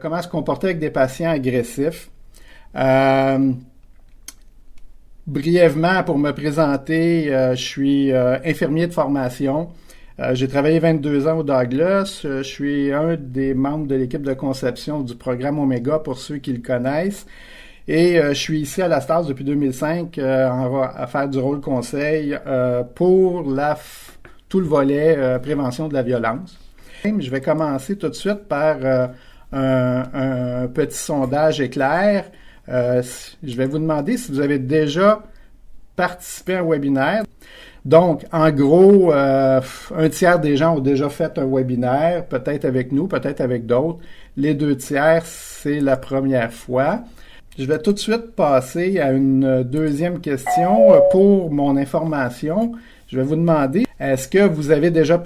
comment se comporter avec des patients agressifs. Brièvement, pour me présenter, je suis infirmier de formation. J'ai travaillé 22 ans au Douglas. Je suis un des membres de l'équipe de conception du programme Omega, pour ceux qui le connaissent. Et je suis ici à la STAS depuis 2005 à faire du rôle conseil pour tout le volet prévention de la violence. Je vais commencer tout de suite par un petit sondage éclair. Je vais vous demander si vous avez déjà participé à un webinaire. Donc, en gros, un tiers des gens ont déjà fait un webinaire, peut-être avec nous, peut-être avec d'autres. Les 2 tiers, c'est la première fois. Je vais tout de suite passer à une deuxième question pour mon information. Je vais vous demander, est-ce que vous avez déjà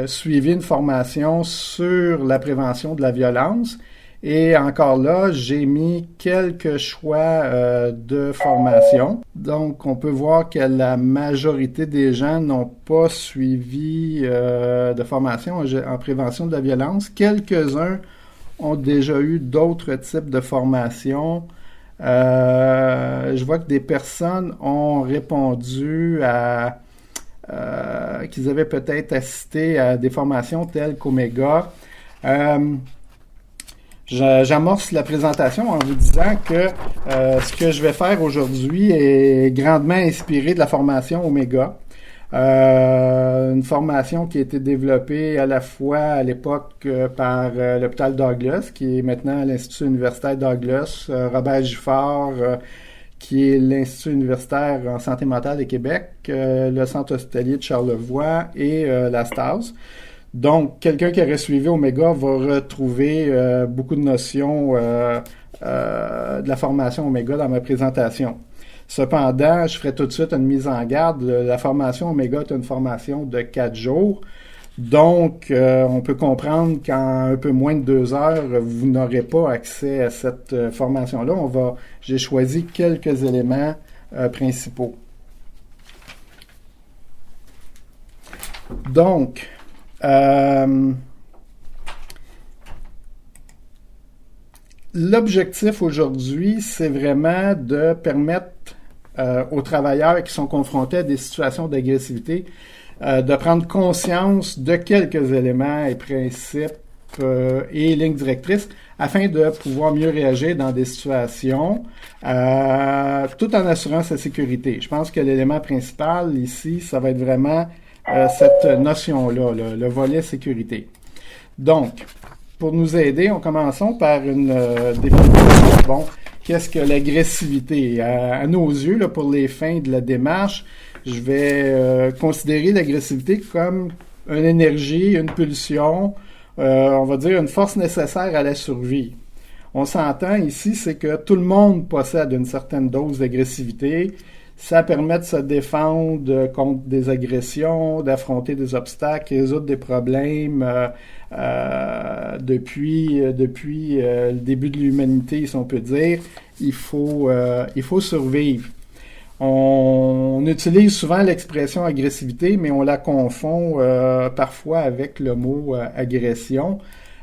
suivi une formation sur la prévention de la violence? Et encore là, j'ai mis quelques choix de formation. Donc, on peut voir que la majorité des gens n'ont pas suivi de formation en prévention de la violence. Quelques-uns ont déjà eu d'autres types de formations. Je vois que des personnes ont répondu qu'ils avaient peut-être assisté à des formations telles qu'Omega. J'amorce la présentation en vous disant que ce que je vais faire aujourd'hui est grandement inspiré de la formation Omega. Une formation qui a été développée à la fois à l'époque par l'hôpital Douglas, qui est maintenant l'Institut universitaire Douglas, Robert Giffard, qui est l'Institut universitaire en santé mentale de Québec, le Centre hospitalier de Charlevoix et la STAS. Donc, quelqu'un qui aurait suivi Omega va retrouver beaucoup de notions de la formation Omega dans ma présentation. Cependant, je ferai tout de suite une mise en garde. La formation Omega est une formation de 4 jours. Donc, on peut comprendre qu'en un peu moins de 2 heures, vous n'aurez pas accès à cette formation-là. J'ai choisi quelques éléments principaux. Donc, l'objectif aujourd'hui, c'est vraiment de permettre aux travailleurs qui sont confrontés à des situations d'agressivité de prendre conscience de quelques éléments et principes et lignes directrices afin de pouvoir mieux réagir dans des situations tout en assurant sa sécurité. Je pense que l'élément principal ici, ça va être vraiment cette notion-là, le volet sécurité. Donc, pour nous aider, commençons par une définition. Bon, qu'est-ce que l'agressivité? À nos yeux, là, pour les fins de la démarche, je vais considérer l'agressivité comme une énergie, une pulsion, on va dire une force nécessaire à la survie. On s'entend ici, c'est que tout le monde possède une certaine dose d'agressivité. Ça permet de se défendre contre des agressions, d'affronter des obstacles, résoudre des problèmes depuis le début de l'humanité, si on peut dire. Il faut survivre. On utilise souvent l'expression agressivité, mais on la confond parfois avec le mot agression.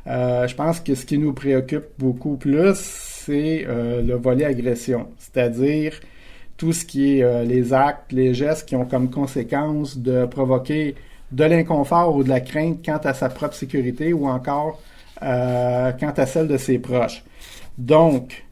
Je pense que ce qui nous préoccupe beaucoup plus, c'est le volet agression, c'est-à-dire tout ce qui est les actes, les gestes qui ont comme conséquence de provoquer de l'inconfort ou de la crainte quant à sa propre sécurité ou encore quant à celle de ses proches. Donc,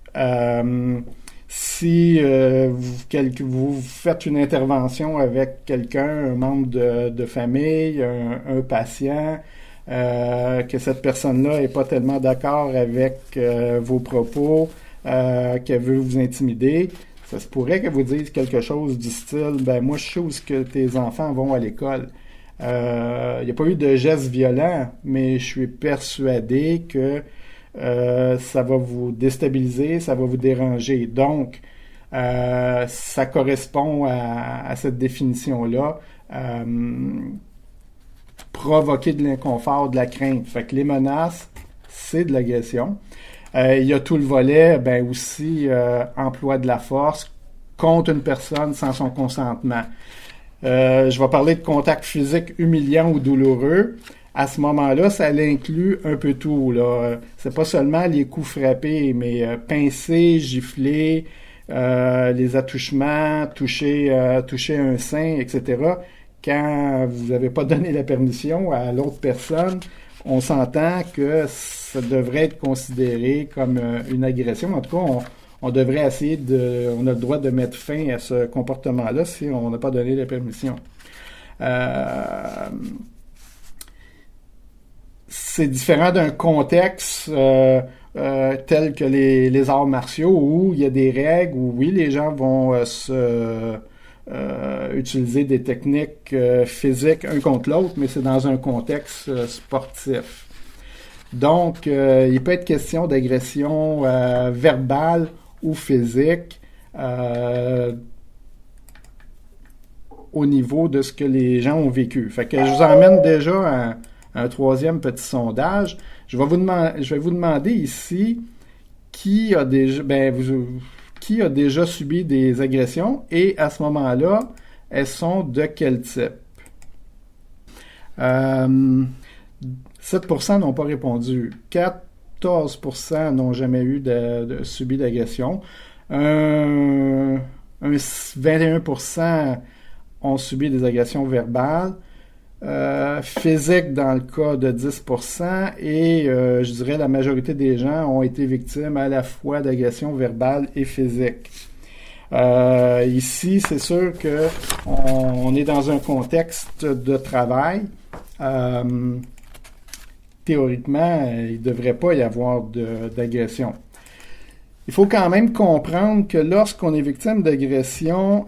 si vous faites une intervention avec quelqu'un, un membre de famille, un patient, que cette personne-là n'est pas tellement d'accord avec vos propos, qu'elle veut vous intimider, ça se pourrait qu'elle vous dise quelque chose du style « Ben moi, je sais où que tes enfants vont à l'école. » Il n'y a pas eu de geste violent, mais je suis persuadé que ça va vous déstabiliser, ça va vous déranger. Donc, ça correspond à cette définition-là. Provoquer de l'inconfort, de la crainte. Fait que les menaces, c'est de l'agression. Il y a tout le volet, aussi emploi de la force contre une personne sans son consentement. Je vais parler de contact physique humiliant ou douloureux. à ce moment-là, ça inclut un peu tout, là. C'est pas seulement les coups frappés, mais pincer, gifler, les attouchements, toucher un sein, etc. Quand vous n'avez pas donné la permission à l'autre personne, on s'entend que ça devrait être considéré comme une agression. En tout cas, on devrait essayer on a le droit de mettre fin à ce comportement-là si on n'a pas donné la permission. C'est différent d'un contexte tel que les arts martiaux où il y a des règles, où oui, les gens vont utiliser des techniques physiques un contre l'autre, mais c'est dans un contexte sportif. Donc, il peut être question d'agression verbale ou physique au niveau de ce que les gens ont vécu. Fait que je vous emmène déjà à un troisième petit sondage. Je vais vous demander ici qui a déjà subi des agressions et à ce moment-là, elles sont de quel type? 7% n'ont pas répondu. 14% n'ont jamais eu subi d'agression. 21% ont subi des agressions verbales. Physique dans le cas de 10% et je dirais la majorité des gens ont été victimes à la fois d'agressions verbales et physiques. Ici, c'est sûr que on est dans un contexte de travail. Théoriquement, il ne devrait pas y avoir d'agression. Il faut quand même comprendre que lorsqu'on est victime d'agression,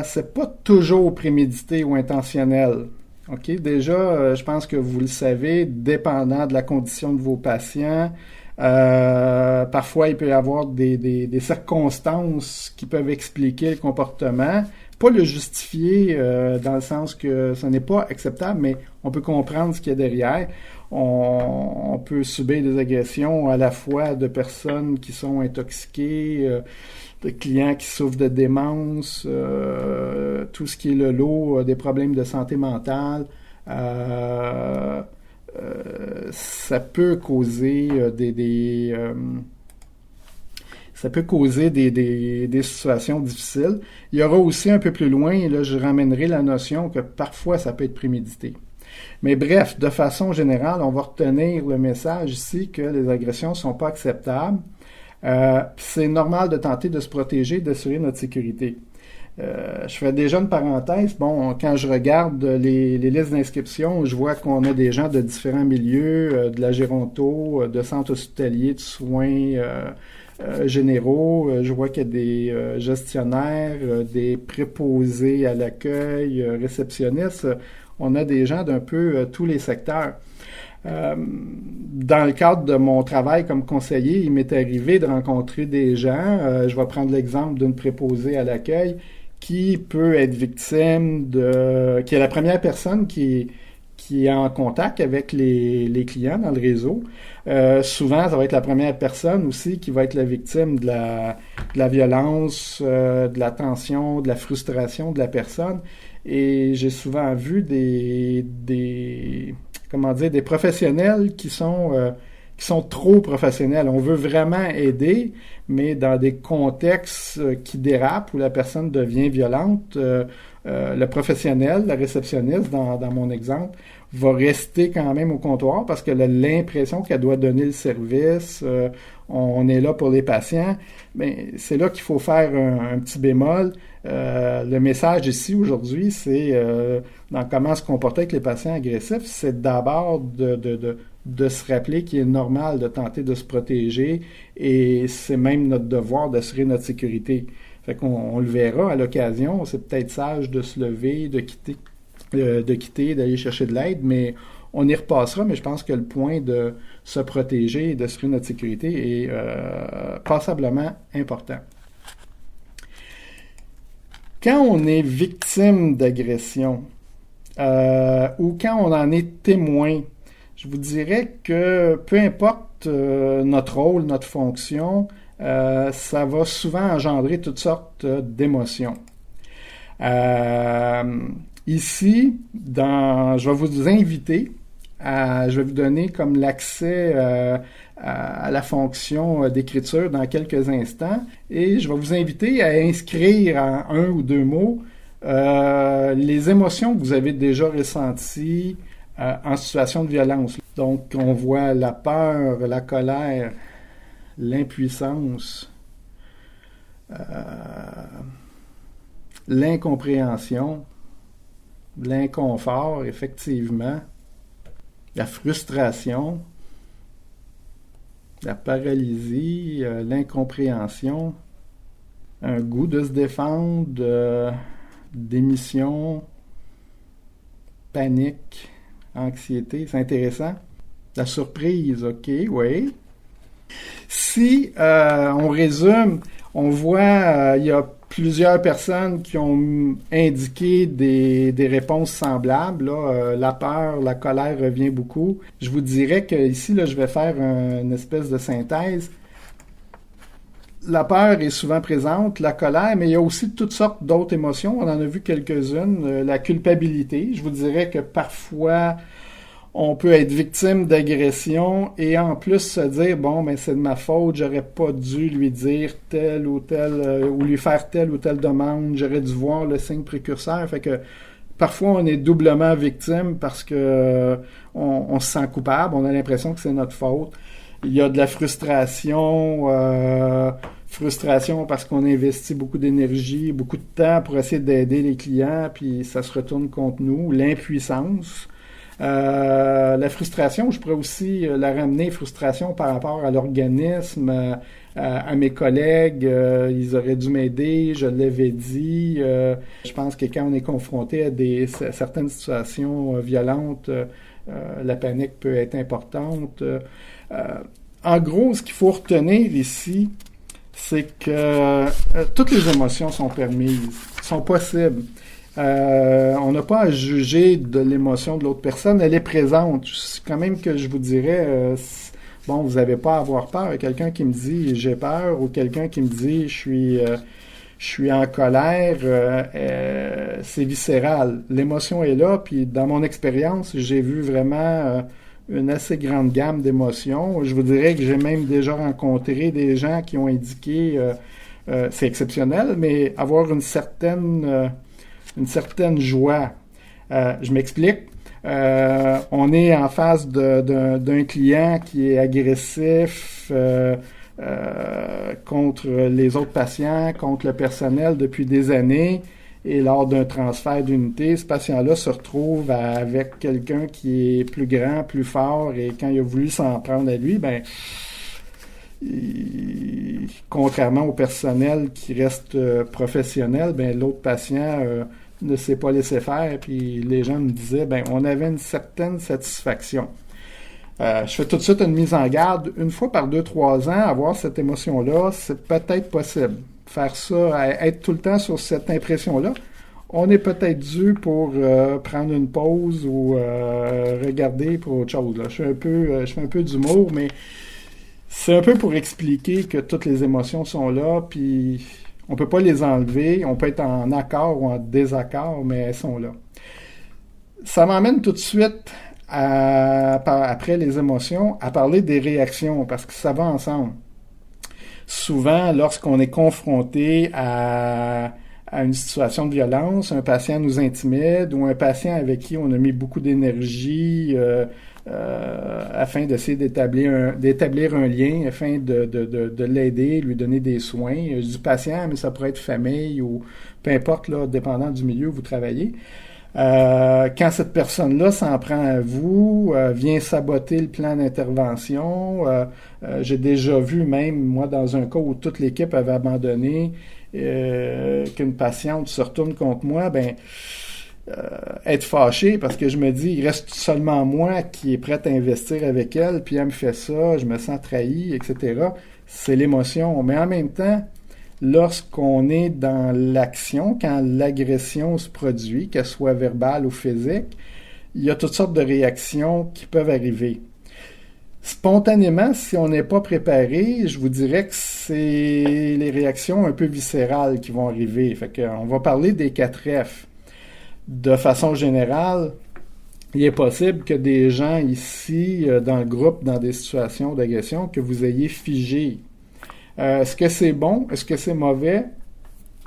c'est pas toujours prémédité ou intentionnel. OK? Déjà, je pense que vous le savez, dépendant de la condition de vos patients, parfois il peut y avoir des circonstances qui peuvent expliquer le comportement, pas le justifier dans le sens que ce n'est pas acceptable, mais on peut comprendre ce qu'il y a derrière. On peut subir des agressions à la fois de personnes qui sont intoxiquées, de clients qui souffrent de démence, tout ce qui est le lot des problèmes de santé mentale. Ça peut causer des situations difficiles. Il y aura aussi un peu plus loin, et là je ramènerai la notion que parfois ça peut être prémédité. Mais bref, de façon générale, on va retenir le message ici que les agressions ne sont pas acceptables. C'est normal de tenter de se protéger, d'assurer notre sécurité. Je fais déjà une parenthèse. Bon, quand je regarde les listes d'inscription, je vois qu'on a des gens de différents milieux, de la géronto, de centres hospitaliers, de soins généraux. Je vois qu'il y a des gestionnaires, des préposés à l'accueil, réceptionnistes. On a des gens d'un peu tous les secteurs. Dans le cadre de mon travail comme conseiller, il m'est arrivé de rencontrer des gens, je vais prendre l'exemple d'une préposée à l'accueil, qui peut être victime qui est la première personne qui est en contact avec les clients dans le réseau. Souvent, ça va être la première personne aussi qui va être la victime de la violence, de la tension, de la frustration de la personne. Et j'ai souvent vu des professionnels qui sont trop professionnels. On veut vraiment aider, mais dans des contextes qui dérapent, où la personne devient violente, le professionnel, la réceptionniste, dans mon exemple, va rester quand même au comptoir parce qu'elle a l'impression qu'elle doit donner le service. On est là pour les patients. Mais c'est là qu'il faut faire un petit bémol. Le message ici aujourd'hui, c'est dans comment se comporter avec les patients agressifs, c'est d'abord de se rappeler qu'il est normal de tenter de se protéger et c'est même notre devoir d'assurer notre sécurité. Fait qu'on le verra à l'occasion. C'est peut-être sage de se lever, de quitter, d'aller chercher de l'aide, mais on y repassera, mais je pense que le point de se protéger et d'assurer notre sécurité est passablement important. Quand on est victime d'agression ou quand on en est témoin, je vous dirais que peu importe notre rôle, notre fonction, ça va souvent engendrer toutes sortes d'émotions. Ici, je vais vous inviter je vais vous donner comme l'accès à la fonction d'écriture dans quelques instants et je vais vous inviter à inscrire en un ou deux mots les émotions que vous avez déjà ressenties en situation de violence. Donc, on voit la peur, la colère, l'impuissance, l'incompréhension, l'inconfort, effectivement, la frustration, la paralysie, l'incompréhension, un goût de se défendre, démission, panique, anxiété, c'est intéressant. La surprise, ok, oui. Si on résume, on voit il y a plusieurs personnes qui ont indiqué des réponses semblables. Là, la peur, la colère revient beaucoup. Je vous dirais que ici, là, je vais faire une espèce de synthèse. La peur est souvent présente, la colère, mais il y a aussi toutes sortes d'autres émotions. On en a vu quelques-unes. La culpabilité, je vous dirais que parfois, on peut être victime d'agression et en plus se dire, bon, ben c'est de ma faute, j'aurais pas dû lui dire telle ou telle, ou lui faire telle ou telle demande, j'aurais dû voir le signe précurseur. Fait que parfois, on est doublement victime parce que on se sent coupable, on a l'impression que c'est notre faute. Il y a de la frustration, frustration parce qu'on investit beaucoup d'énergie, beaucoup de temps pour essayer d'aider les clients, puis ça se retourne contre nous. L'impuissance. La frustration, je pourrais aussi la ramener, frustration par rapport à l'organisme, à mes collègues, ils auraient dû m'aider, je l'avais dit. Je pense que quand on est confronté à certaines situations violentes, la panique peut être importante. En gros, ce qu'il faut retenir ici, c'est que toutes les émotions sont permises, sont possibles. On n'a pas à juger de l'émotion de l'autre personne, elle est présente. Quand même que je vous dirais, bon, vous n'avez pas à avoir peur. Quelqu'un qui me dit j'ai peur ou quelqu'un qui me dit je suis en colère, c'est viscéral. L'émotion est là, puis dans mon expérience, j'ai vu vraiment une assez grande gamme d'émotions. Je vous dirais que j'ai même déjà rencontré des gens qui ont indiqué, c'est exceptionnel, mais avoir une certaine joie. Je m'explique. On est en face d'un client qui est agressif contre les autres patients, contre le personnel depuis des années. Et lors d'un transfert d'unité, ce patient-là se retrouve avec quelqu'un qui est plus grand, plus fort, et quand il a voulu s'en prendre à lui, ben, contrairement au personnel qui reste professionnel, ben, l'autre patient ne s'est pas laissé faire, puis les gens me disaient, ben, on avait une certaine satisfaction. Je fais tout de suite une mise en garde. Une fois par 2-3 ans, avoir cette émotion-là, c'est peut-être possible. Faire ça, être tout le temps sur cette impression-là, on est peut-être dû pour prendre une pause ou regarder pour autre chose. Là. Je fais un peu d'humour, mais c'est un peu pour expliquer que toutes les émotions sont là, puis on peut pas les enlever. On peut être en accord ou en désaccord, mais elles sont là. Ça m'emmène tout de suite, après les émotions, à parler des réactions, parce que ça va ensemble. Souvent, lorsqu'on est confronté à une situation de violence, un patient nous intimide ou un patient avec qui on a mis beaucoup d'énergie afin d'essayer d'établir un lien, afin de l'aider, lui donner des soins. Du patient, mais ça pourrait être famille ou peu importe, là, dépendant du milieu où vous travaillez. Quand cette personne-là s'en prend à vous, vient saboter le plan d'intervention, j'ai déjà vu même, moi, dans un cas où toute l'équipe avait abandonné, qu'une patiente se retourne contre moi, ben, être fâché parce que je me dis, il reste seulement moi qui est prête à investir avec elle, puis elle me fait ça, je me sens trahi, etc. C'est l'émotion. Mais en même temps, lorsqu'on est dans l'action, quand l'agression se produit, qu'elle soit verbale ou physique, il y a toutes sortes de réactions qui peuvent arriver. Spontanément, si on n'est pas préparé, je vous dirais que c'est les réactions un peu viscérales qui vont arriver. Fait qu'on va parler des 4 F. De façon générale, il est possible que des gens ici, dans le groupe, dans des situations d'agression, que vous ayez figé. Est-ce que c'est bon? Est-ce que c'est mauvais?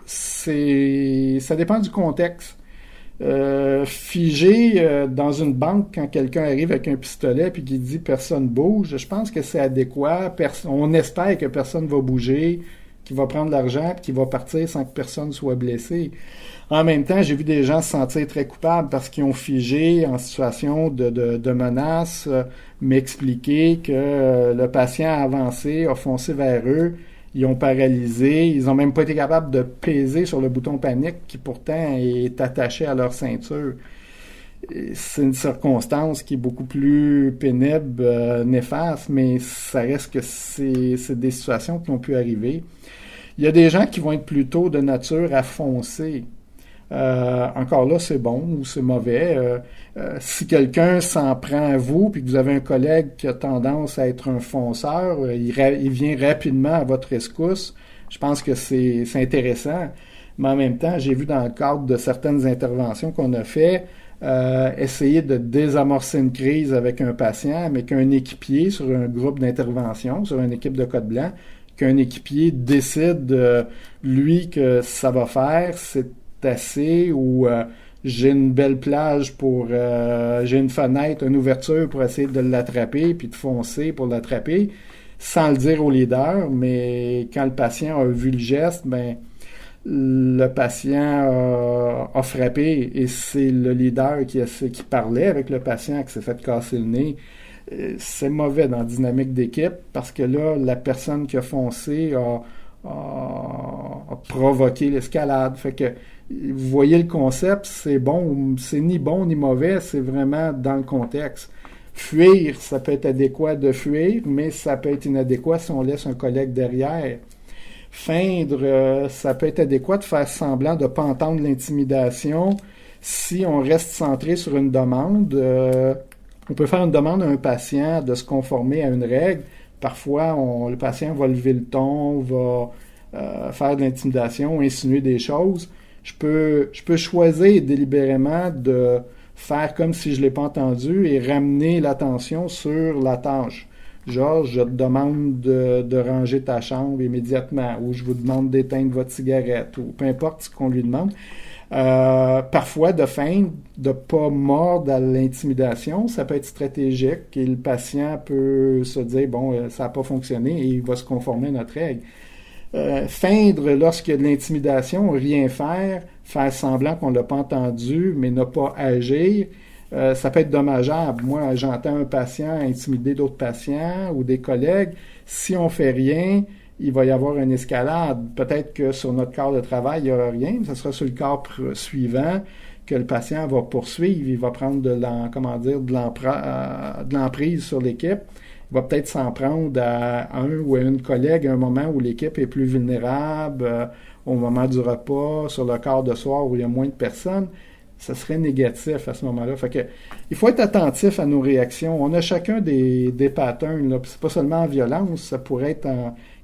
Ça dépend du contexte. Figé dans une banque quand quelqu'un arrive avec un pistolet puis qui dit personne bouge, je pense que c'est adéquat. On espère que personne va bouger, qu'il va prendre l'argent puis qu'il va partir sans que personne soit blessé. En même temps, j'ai vu des gens se sentir très coupables parce qu'ils ont figé en situation de menace, m'expliquer que le patient a avancé, a foncé vers eux, ils ont paralysé, ils ont même pas été capables de peser sur le bouton panique qui pourtant est attaché à leur ceinture. Et c'est une circonstance qui est beaucoup plus pénible, néfaste, mais ça reste que c'est des situations qui ont pu arriver. Il y a des gens qui vont être plutôt de nature à foncer. Encore là, c'est bon ou c'est mauvais. Si quelqu'un s'en prend à vous, puis que vous avez un collègue qui a tendance à être un fonceur, il vient rapidement à votre rescousse. Je pense que c'est intéressant. Mais en même temps, j'ai vu dans le cadre de certaines interventions qu'on a fait, essayer de désamorcer une crise avec un patient, mais qu'un équipier sur un groupe d'intervention, sur une équipe de code blanc, qu'un équipier décide, lui, que ça va faire, c'est assez, ou j'ai une belle plage j'ai une fenêtre, une ouverture pour essayer de l'attraper, puis de foncer pour l'attraper, sans le dire au leader, mais quand le patient a vu le geste, ben le patient a frappé et c'est le leader qui parlait avec le patient qui s'est fait casser le nez. C'est mauvais dans la dynamique d'équipe parce que là, la personne qui a foncé a provoqué l'escalade. Fait que vous voyez le concept, c'est ni bon ni mauvais, c'est vraiment dans le contexte. Fuir, ça peut être adéquat de fuir, mais ça peut être inadéquat si on laisse un collègue derrière. Feindre, ça peut être adéquat de faire semblant de ne pas entendre l'intimidation si on reste centré sur une demande. On peut faire une demande à un patient de se conformer à une règle. Parfois, le patient va lever le ton, va faire de l'intimidation, insinuer des choses. Je peux choisir délibérément de faire comme si je ne l'ai pas entendu et ramener l'attention sur la tâche. Genre, je te demande de ranger ta chambre immédiatement, ou je vous demande d'éteindre votre cigarette, ou peu importe ce qu'on lui demande. Parfois, de feindre, de ne pas mordre à l'intimidation, ça peut être stratégique et le patient peut se dire, bon, ça n'a pas fonctionné et il va se conformer à notre règle. Feindre lorsqu'il y a de l'intimidation, rien faire semblant qu'on ne l'a pas entendu, mais ne pas agir, ça peut être dommageable. Moi, j'entends un patient intimider d'autres patients ou des collègues. Si on fait rien, il va y avoir une escalade. Peut-être que sur notre corps de travail, il n'y aura rien, mais ce sera sur le corps suivant que le patient va poursuivre. Il va prendre de l'emprise sur l'équipe. Il va peut-être s'en prendre à un ou à une collègue à un moment où l'équipe est plus vulnérable, au moment du repas, sur le quart de soir où il y a moins de personnes. Ça serait négatif à ce moment-là. Fait que, il faut être attentif à nos réactions. On a chacun des patterns. Là. C'est pas seulement en violence, ça pourrait être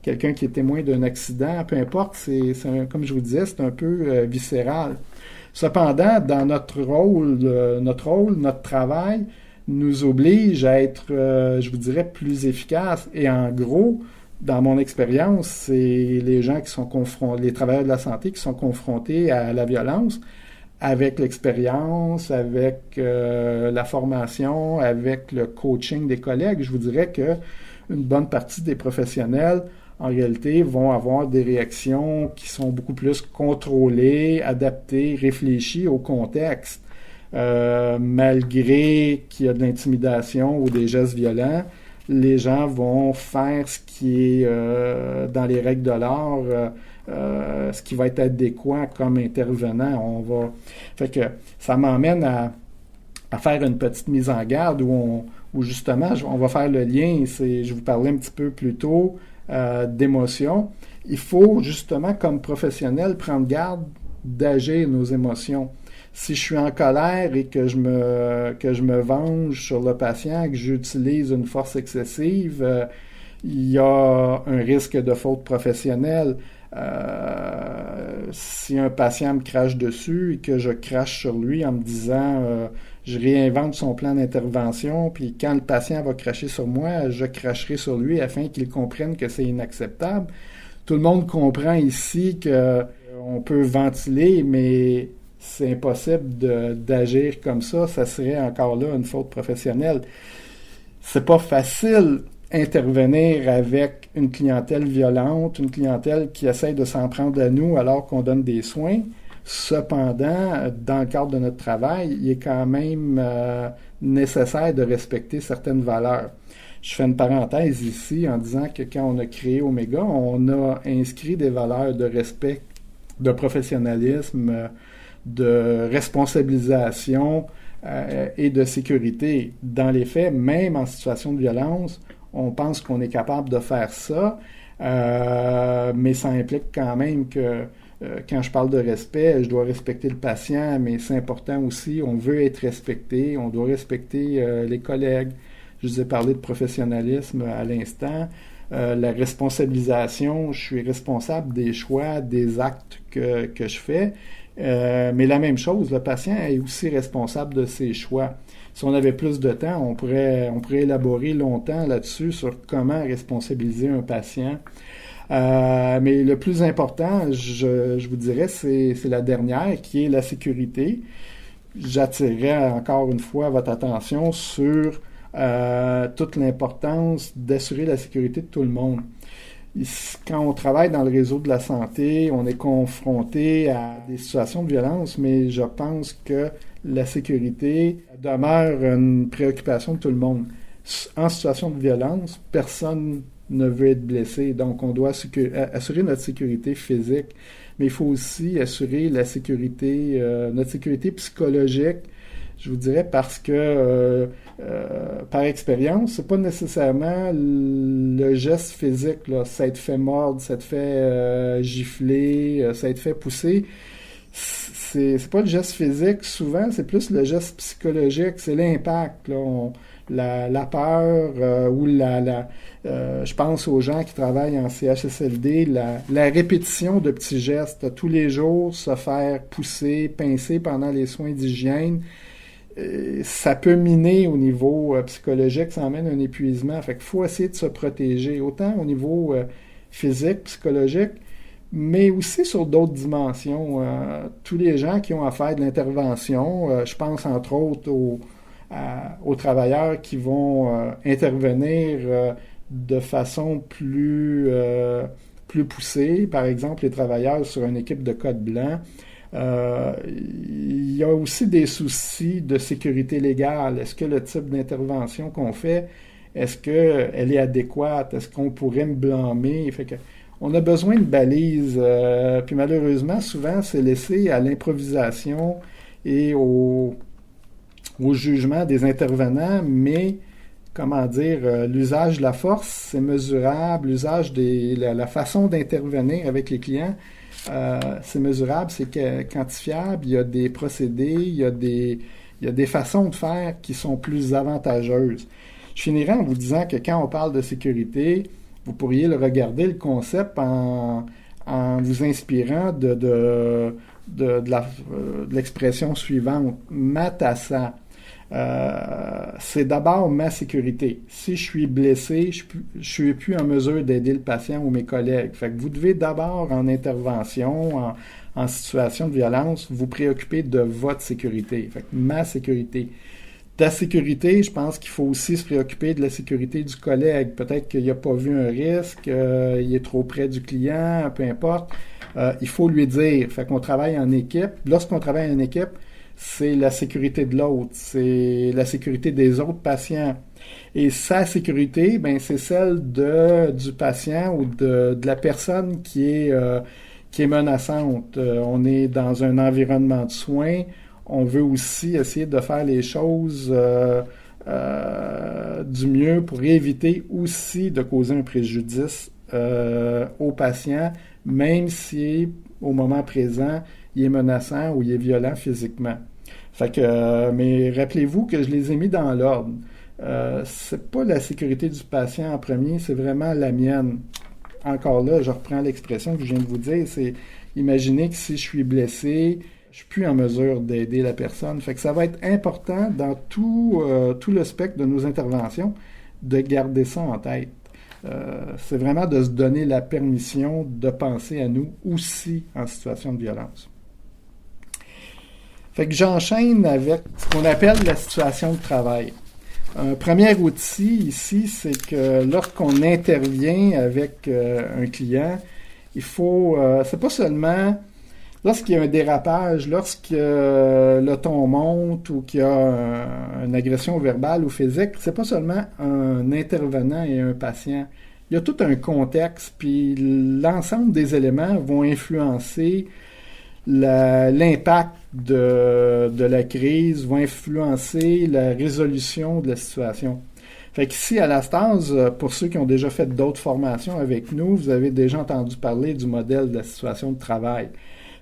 quelqu'un qui est témoin d'un accident. Peu importe, comme je vous disais, c'est un peu viscéral. Cependant, dans notre rôle, notre travail, nous oblige à être, je vous dirais, plus efficace. Et en gros, dans mon expérience, c'est les gens qui sont confrontés, les travailleurs de la santé qui sont confrontés à la violence, avec l'expérience, avec la formation, avec le coaching des collègues. Je vous dirais que une bonne partie des professionnels, en réalité, vont avoir des réactions qui sont beaucoup plus contrôlées, adaptées, réfléchies au contexte. Malgré qu'il y a de l'intimidation ou des gestes violents, les gens vont faire ce qui est dans les règles de l'art, ce qui va être adéquat comme intervenant. Fait que ça m'emmène à faire une petite mise en garde où justement on va faire le lien. Je vous parlais un petit peu plus tôt d'émotions. Il faut justement comme professionnel prendre garde d'agir nos émotions. Si je suis en colère et que je me venge sur le patient, que j'utilise une force excessive, il y a un risque de faute professionnelle. Si un patient me crache dessus et que je crache sur lui en me disant je réinvente son plan d'intervention, puis quand le patient va cracher sur moi, je cracherai sur lui afin qu'il comprenne que c'est inacceptable. Tout le monde comprend ici que on peut ventiler, mais c'est impossible d'agir comme ça. Ça serait encore là une faute professionnelle. C'est pas facile intervenir avec une clientèle violente, une clientèle qui essaie de s'en prendre à nous alors qu'on donne des soins. Cependant, dans le cadre de notre travail, il est quand même nécessaire de respecter certaines valeurs. Je fais une parenthèse ici en disant que quand on a créé Omega, on a inscrit des valeurs de respect, de professionnalisme, de responsabilisation et de sécurité. Dans les faits, même en situation de violence, on pense qu'on est capable de faire ça, mais ça implique quand même que quand je parle de respect, je dois respecter le patient, mais c'est important aussi, on veut être respecté, on doit respecter les collègues. Je vous ai parlé de professionnalisme à l'instant. La responsabilisation, je suis responsable des choix, des actes que je fais, mais la même chose, le patient est aussi responsable de ses choix. Si on avait plus de temps, on pourrait élaborer longtemps là-dessus sur comment responsabiliser un patient. Mais le plus important, je vous dirais, c'est la dernière, qui est la sécurité. J'attirerai encore une fois votre attention sur toute l'importance d'assurer la sécurité de tout le monde. Quand on travaille dans le réseau de la santé, on est confronté à des situations de violence, mais je pense que la sécurité demeure une préoccupation de tout le monde. En situation de violence, personne ne veut être blessé, donc on doit assurer notre sécurité physique, mais il faut aussi assurer la sécurité, notre sécurité psychologique. Je vous dirais parce que, par expérience, c'est pas nécessairement le geste physique, là, ça te fait mordre, ça te fait gifler, ça te fait pousser. C'est pas le geste physique, souvent, c'est plus le geste psychologique, c'est l'impact, là, la peur ou je pense aux gens qui travaillent en CHSLD, la répétition de petits gestes, tous les jours, se faire pousser, pincer pendant les soins d'hygiène, ça peut miner au niveau psychologique, ça emmène un épuisement. Fait qu'il faut essayer de se protéger, autant au niveau physique, psychologique, mais aussi sur d'autres dimensions. Tous les gens qui ont à faire de l'intervention, je pense entre autres aux travailleurs qui vont intervenir de façon plus poussée, par exemple les travailleurs sur une équipe de code blanc. Il y a aussi des soucis de sécurité légale. Est-ce que le type d'intervention qu'on fait, est-ce qu'elle est adéquate? Est-ce qu'on pourrait me blâmer? Fait que, on a besoin de balises. Puis malheureusement, souvent, c'est laissé à l'improvisation et au jugement des intervenants, mais comment dire, l'usage de la force, c'est mesurable. L'usage la façon d'intervenir avec les clients, c'est mesurable, c'est quantifiable, il y a des procédés, il y a des façons de faire qui sont plus avantageuses. Je finirai en vous disant que quand on parle de sécurité, vous pourriez le regarder, le concept, en vous inspirant de l'expression suivante, matassa. C'est d'abord ma sécurité. Si je suis blessé, je suis plus en mesure d'aider le patient ou mes collègues. Fait que vous devez d'abord, en intervention, en situation de violence, vous préoccuper de votre sécurité. Fait que ma sécurité. Ta sécurité, je pense qu'il faut aussi se préoccuper de la sécurité du collègue. Peut-être qu'il n'a pas vu un risque, il est trop près du client, peu importe. Il faut lui dire. Fait qu'on travaille en équipe. Lorsqu'on travaille en équipe, c'est la sécurité de l'autre, c'est la sécurité des autres patients. Et sa sécurité, ben, c'est celle du patient ou de la personne qui est menaçante. On est dans un environnement de soins. On veut aussi essayer de faire les choses du mieux pour éviter aussi de causer un préjudice au patient, même si au moment présent, il est menaçant ou il est violent physiquement. Fait que, mais rappelez-vous que je les ai mis dans l'ordre. C'est pas la sécurité du patient en premier, c'est vraiment la mienne. Encore là, je reprends l'expression que je viens de vous dire, c'est imaginez que si je suis blessé, je suis plus en mesure d'aider la personne. Fait que ça va être important dans tout le spectre de nos interventions de garder ça en tête. C'est vraiment de se donner la permission de penser à nous aussi en situation de violence. Fait que j'enchaîne avec ce qu'on appelle la situation de travail. Un premier outil ici, c'est que lorsqu'on intervient avec un client, il faut, c'est pas seulement lorsqu'il y a un dérapage, lorsque le ton monte ou qu'il y a une agression verbale ou physique, c'est pas seulement un intervenant et un patient. Il y a tout un contexte, puis l'ensemble des éléments vont influencer l'impact de la crise, vont influencer la résolution de la situation. Fait qu'ici, à la Stase, pour ceux qui ont déjà fait d'autres formations avec nous, vous avez déjà entendu parler du modèle de la situation de travail.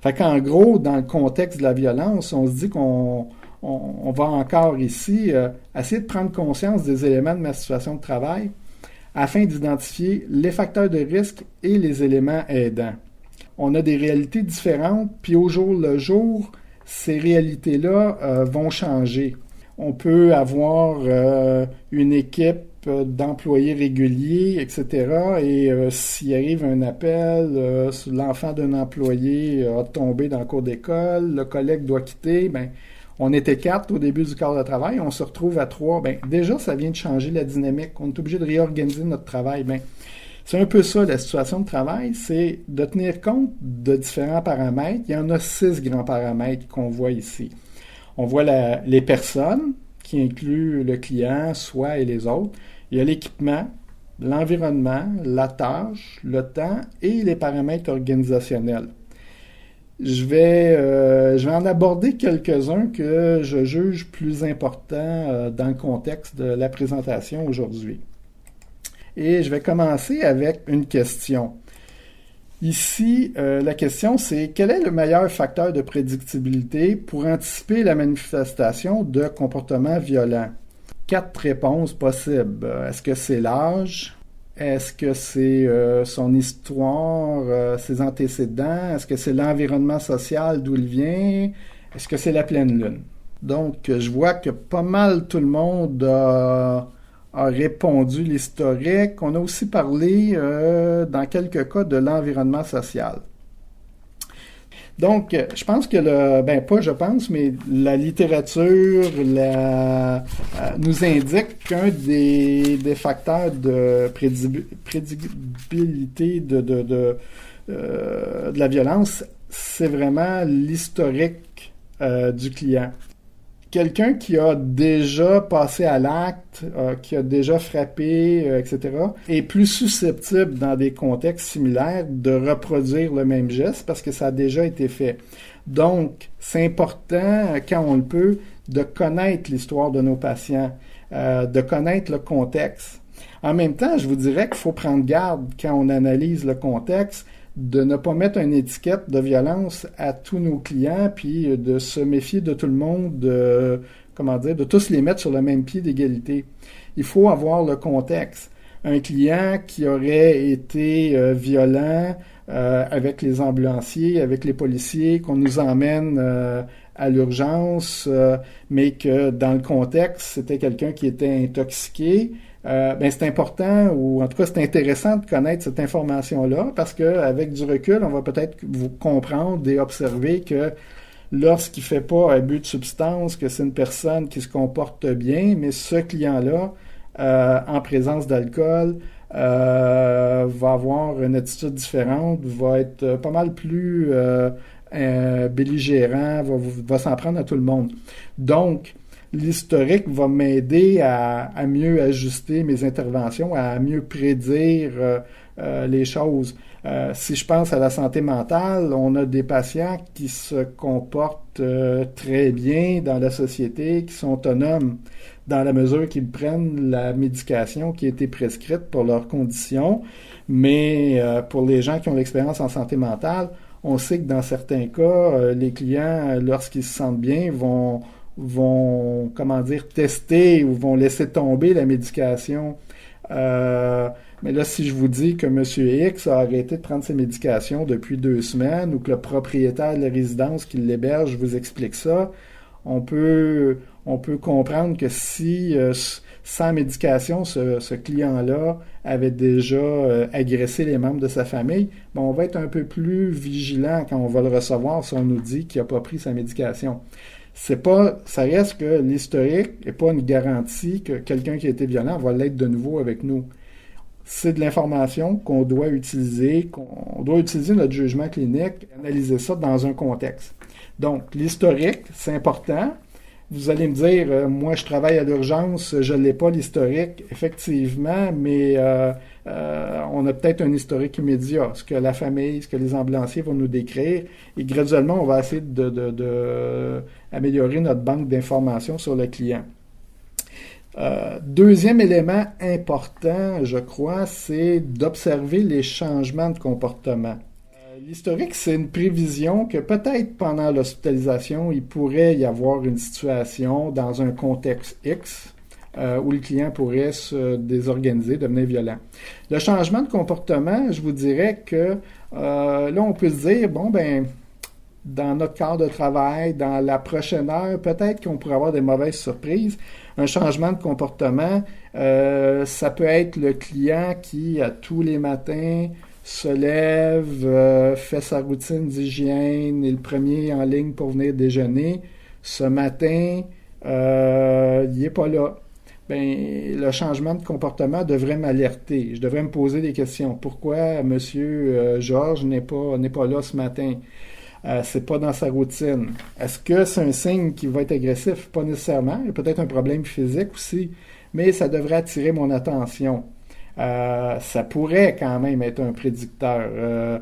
Fait qu'en gros, dans le contexte de la violence, on se dit qu'on va encore ici essayer de prendre conscience des éléments de ma situation de travail afin d'identifier les facteurs de risque et les éléments aidants. On a des réalités différentes, puis au jour le jour, ces réalités-là vont changer. On peut avoir une équipe d'employés réguliers, etc. Et s'il arrive un appel, l'enfant d'un employé a tombé dans le cours d'école, le collègue doit quitter, ben, on était 4 au début du quart de travail, on se retrouve à 3. Ben, déjà, ça vient de changer la dynamique. On est obligé de réorganiser notre travail. Ben, c'est un peu ça, la situation de travail, c'est de tenir compte de différents paramètres. Il y en a 6 grands paramètres qu'on voit ici. On voit les personnes, qui incluent le client, soi et les autres. Il y a l'équipement, l'environnement, la tâche, le temps et les paramètres organisationnels. Je vais en aborder quelques-uns que je juge plus importants dans le contexte de la présentation aujourd'hui. Et je vais commencer avec une question. Ici, la question, c'est quel est le meilleur facteur de prédictibilité pour anticiper la manifestation de comportements violents? 4 réponses possibles. Est-ce que c'est l'âge? Est-ce que c'est son histoire, ses antécédents? Est-ce que c'est l'environnement social d'où il vient? Est-ce que c'est la pleine lune? Donc, je vois que pas mal tout le monde a répondu l'historique. On a aussi parlé, dans quelques cas, de l'environnement social. Donc, je pense que mais la littérature nous indique qu'un des facteurs de prédictibilité de la violence, c'est vraiment l'historique du client. Quelqu'un qui a déjà passé à l'acte, qui a déjà frappé, etc., est plus susceptible dans des contextes similaires de reproduire le même geste parce que ça a déjà été fait. Donc, c'est important, quand on le peut, de connaître l'histoire de nos patients, de connaître le contexte. En même temps, je vous dirais qu'il faut prendre garde quand on analyse le contexte, de ne pas mettre une étiquette de violence à tous nos clients, puis de se méfier de tout le monde, de tous les mettre sur le même pied d'égalité. Il faut avoir le contexte. Un client qui aurait été violent avec les ambulanciers, avec les policiers, qu'on nous emmène à l'urgence, mais que dans le contexte, c'était quelqu'un qui était intoxiqué, c'est important, ou en tout cas c'est intéressant de connaître cette information-là, parce qu'avec du recul, on va peut-être vous comprendre et observer que lorsqu'il ne fait pas abus de substance, que c'est une personne qui se comporte bien, mais ce client-là, en présence d'alcool, va avoir une attitude différente, va être pas mal plus belligérant, va s'en prendre à tout le monde. Donc, l'historique va m'aider à mieux ajuster mes interventions, à mieux prédire les choses. Si je pense à la santé mentale, on a des patients qui se comportent très bien dans la société, qui sont autonomes dans la mesure qu'ils prennent la médication qui a été prescrite pour leurs conditions. Mais pour les gens qui ont l'expérience en santé mentale, on sait que dans certains cas, les clients, lorsqu'ils se sentent bien, vont tester ou vont laisser tomber la médication Mais là, si je vous dis que M. X a arrêté de prendre ses médications depuis 2 semaines ou que le propriétaire de la résidence qui l'héberge vous explique ça, on peut comprendre que si sans médication, ce client-là avait déjà agressé les membres de sa famille, ben, on va être un peu plus vigilant quand on va le recevoir si on nous dit qu'il n'a pas pris sa médication. Ça reste que l'historique n'est pas une garantie que quelqu'un qui a été violent va l'être de nouveau avec nous. C'est de l'information qu'on doit utiliser notre jugement clinique, analyser ça dans un contexte. Donc, l'historique, c'est important. Vous allez me dire, moi je travaille à l'urgence, je ne l'ai pas l'historique, effectivement, mais on a peut-être un historique immédiat, ce que la famille, ce que les ambulanciers vont nous décrire, et graduellement on va essayer de améliorer notre banque d'informations sur le client. Deuxième élément important, je crois, c'est d'observer les changements de comportement. L'historique, c'est une prévision que peut-être pendant l'hospitalisation, il pourrait y avoir une situation dans un contexte X où le client pourrait se désorganiser, devenir violent. Le changement de comportement, je vous dirais que là, on peut se dire, bon, ben, dans notre quart de travail, dans la prochaine heure, peut-être qu'on pourrait avoir des mauvaises surprises. Un changement de comportement, ça peut être le client qui, à tous les matins, se lève, fait sa routine d'hygiène, est le premier en ligne pour venir déjeuner. Ce matin, il n'est pas là. Ben, le changement de comportement devrait m'alerter. Je devrais me poser des questions. Pourquoi Monsieur Georges n'est pas là ce matin? C'est pas dans sa routine. Est-ce que c'est un signe qui va être agressif? Pas nécessairement. Il y a peut-être un problème physique aussi, mais ça devrait attirer mon attention. Ça pourrait quand même être un prédicteur.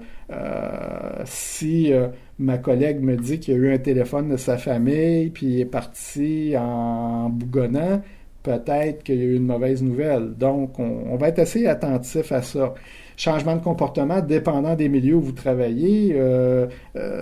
Si ma collègue me dit qu'il y a eu un téléphone de sa famille, puis il est parti en bougonnant, peut-être qu'il y a eu une mauvaise nouvelle. Donc, on va être assez attentif à ça. Changement de comportement dépendant des milieux où vous travaillez,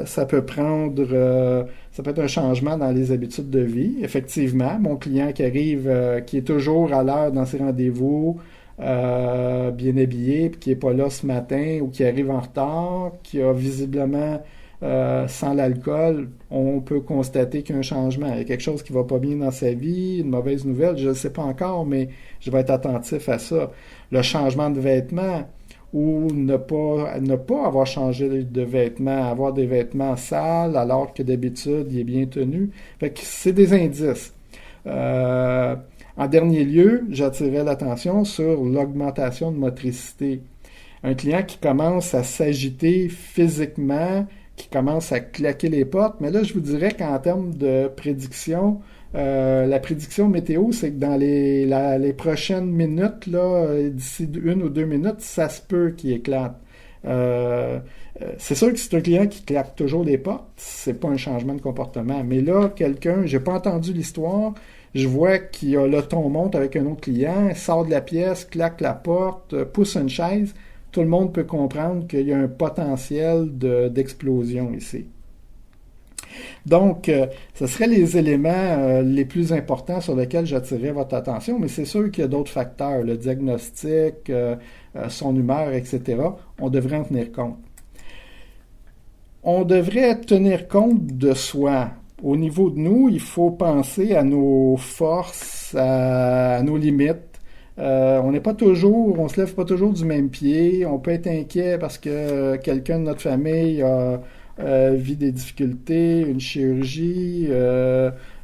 ça peut être un changement dans les habitudes de vie. Effectivement, mon client qui arrive, qui est toujours à l'heure dans ses rendez-vous, bien habillé, puis qui n'est pas là ce matin ou qui arrive en retard, qui a visiblement sans l'alcool, on peut constater qu'il y a un changement. Il y a quelque chose qui ne va pas bien dans sa vie, une mauvaise nouvelle, je ne sais pas encore, mais je vais être attentif à ça. Le changement de vêtements ou ne pas avoir changé de vêtements, avoir des vêtements sales alors que d'habitude il est bien tenu. Fait que c'est des indices. En dernier lieu, j'attirais l'attention sur l'augmentation de motricité. Un client qui commence à s'agiter physiquement, qui commence à claquer les portes, mais là, je vous dirais qu'en termes de prédiction, la prédiction météo, c'est que dans les prochaines minutes, là, d'ici 1 ou 2 minutes, ça se peut qu'il éclate. C'est sûr que c'est un client qui claque toujours les portes, c'est pas un changement de comportement. Mais là, j'ai pas entendu l'histoire, je vois qu'il a le ton monte avec un autre client, sort de la pièce, claque la porte, pousse une chaise. Tout le monde peut comprendre qu'il y a un potentiel d'explosion ici. Donc, ce seraient les éléments les plus importants sur lesquels j'attirerais votre attention, mais c'est sûr qu'il y a d'autres facteurs, le diagnostic, son humeur, etc. On devrait en tenir compte. On devrait tenir compte de soi. Au niveau de nous, il faut penser à nos forces, à nos limites. On se lève pas toujours du même pied. On peut être inquiet parce que quelqu'un de notre famille vit des difficultés, une chirurgie,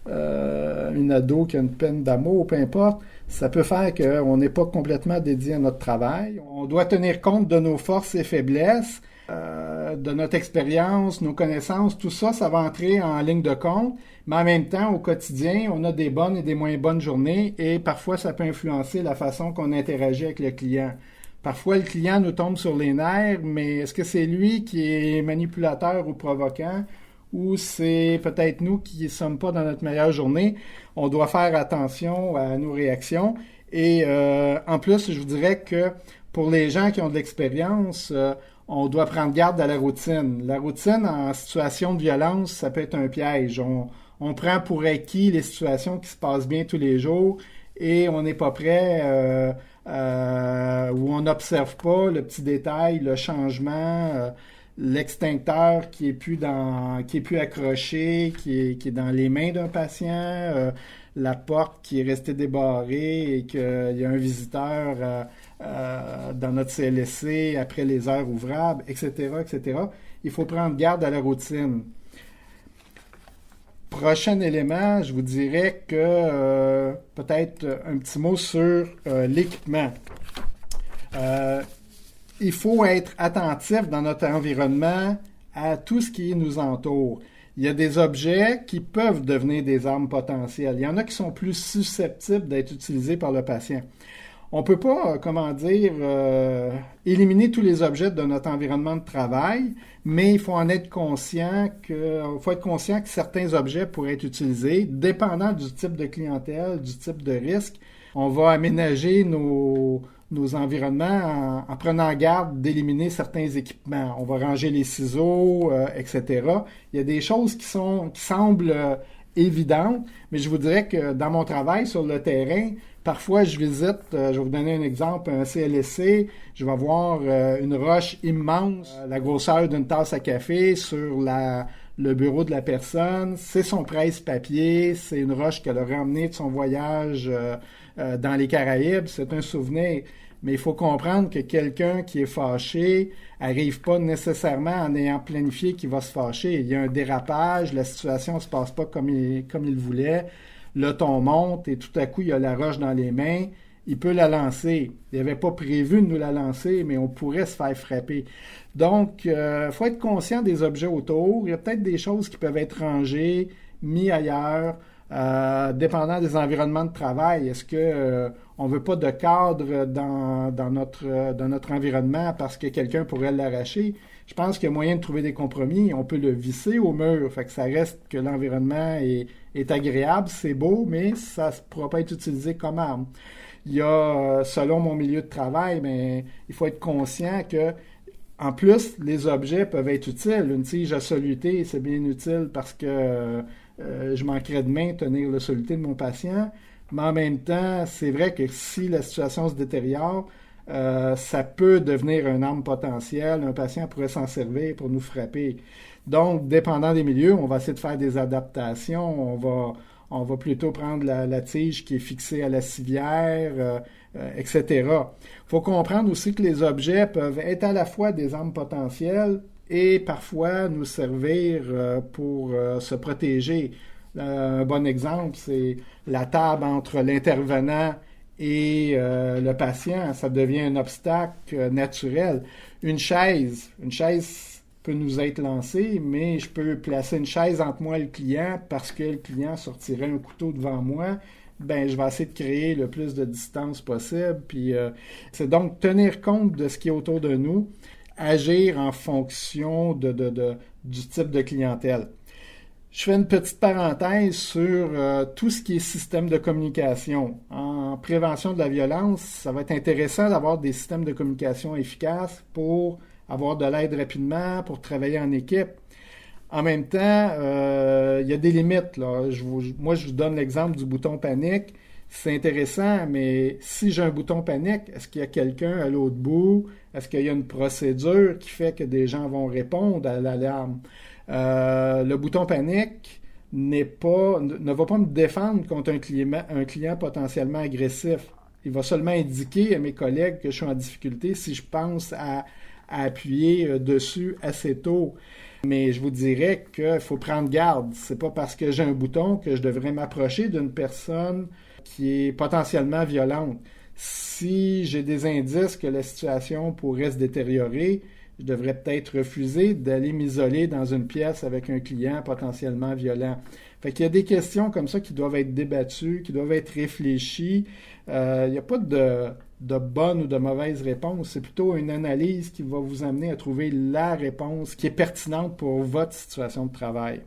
une ado qui a une peine d'amour, peu importe. Ça peut faire qu'on n'est pas complètement dédié à notre travail. On doit tenir compte de nos forces et faiblesses, de notre expérience, nos connaissances, tout ça, ça va entrer en ligne de compte. Mais en même temps, au quotidien, on a des bonnes et des moins bonnes journées et parfois, ça peut influencer la façon qu'on interagit avec le client. Parfois, le client nous tombe sur les nerfs, mais est-ce que c'est lui qui est manipulateur ou provoquant ou c'est peut-être nous qui ne sommes pas dans notre meilleure journée? On doit faire attention à nos réactions. Et en plus, je vous dirais que pour les gens qui ont de l'expérience, on doit prendre garde à la routine. La routine en situation de violence, ça peut être un piège. On prend pour acquis les situations qui se passent bien tous les jours et on n'est pas prêt on n'observe pas le petit détail, le changement, l'extincteur qui est plus accroché, qui est dans les mains d'un patient, la porte qui est restée débarrée et qu'il y a un visiteur dans notre CLSC après les heures ouvrables, etc., etc. Il faut prendre garde à la routine. Prochain élément, je vous dirais que peut-être un petit mot sur l'équipement. Il faut être attentif dans notre environnement à tout ce qui nous entoure. Il y a des objets qui peuvent devenir des armes potentielles. Il y en a qui sont plus susceptibles d'être utilisés par le patient. On ne peut pas, éliminer tous les objets de notre environnement de travail, mais il faut en être conscient que certains objets pourraient être utilisés, dépendant du type de clientèle, du type de risque. On va aménager nos environnements en prenant garde d'éliminer certains équipements. On va ranger les ciseaux, etc. Il y a des choses qui semblent évidentes, mais je vous dirais que dans mon travail sur le terrain, parfois je visite, je vais vous donner un exemple, un CLSC, je vais voir une roche immense, la grosseur d'une tasse à café sur le bureau de la personne. C'est son presse-papier, c'est une roche qu'elle a ramenée de son voyage dans les Caraïbes, c'est un souvenir. Mais il faut comprendre que quelqu'un qui est fâché n'arrive pas nécessairement en ayant planifié qu'il va se fâcher. Il y a un dérapage, la situation ne se passe pas comme il voulait. Le ton monte et tout à coup, il y a la roche dans les mains. Il peut la lancer. Il n'avait pas prévu de nous la lancer, mais on pourrait se faire frapper. Donc, il faut être conscient des objets autour. Il y a peut-être des choses qui peuvent être rangées, mises ailleurs, dépendant des environnements de travail. Est-ce que on veut pas de cadre dans notre environnement parce que quelqu'un pourrait l'arracher? Je pense qu'il y a moyen de trouver des compromis. On peut le visser au mur, fait que ça reste que l'environnement est agréable, c'est beau, mais ça ne pourra pas être utilisé comme arme. Il y a, selon mon milieu de travail, mais il faut être conscient que en plus, les objets peuvent être utiles. Une tige à soluté, c'est bien utile parce que je manquerais de main tenir le soluté de mon patient. Mais en même temps, c'est vrai que si la situation se détériore, ça peut devenir une arme potentielle. Un patient pourrait s'en servir pour nous frapper. Donc, dépendant des milieux, on va essayer de faire des adaptations. On va plutôt prendre la tige qui est fixée à la civière, etc. Il faut comprendre aussi que les objets peuvent être à la fois des armes potentielles et parfois nous servir pour se protéger. Un bon exemple, c'est la table entre l'intervenant et le patient. Ça devient un obstacle naturel. Une chaise peut nous être lancée, mais je peux placer une chaise entre moi et le client parce que le client sortirait un couteau devant moi. Ben, je vais essayer de créer le plus de distance possible. Puis, c'est donc tenir compte de ce qui est autour de nous, agir en fonction du type de clientèle. Je fais une petite parenthèse sur tout ce qui est système de communication. En prévention de la violence, ça va être intéressant d'avoir des systèmes de communication efficaces pour avoir de l'aide rapidement, pour travailler en équipe. En même temps, il y a des limites, là. Moi, je vous donne l'exemple du bouton panique. C'est intéressant, mais si j'ai un bouton panique, est-ce qu'il y a quelqu'un à l'autre bout? Est-ce qu'il y a une procédure qui fait que des gens vont répondre à l'alarme? Le bouton panique ne va pas me défendre contre un client potentiellement agressif. Il va seulement indiquer à mes collègues que je suis en difficulté si je pense à appuyer dessus assez tôt. Mais je vous dirais qu'il faut prendre garde. C'est pas parce que j'ai un bouton que je devrais m'approcher d'une personne qui est potentiellement violente. Si j'ai des indices que la situation pourrait se détériorer, je devrais peut-être refuser d'aller m'isoler dans une pièce avec un client potentiellement violent. Fait qu'il y a des questions comme ça qui doivent être débattues, qui doivent être réfléchies. Il n'y a pas de bonne ou de mauvaise réponse. C'est plutôt une analyse qui va vous amener à trouver la réponse qui est pertinente pour votre situation de travail.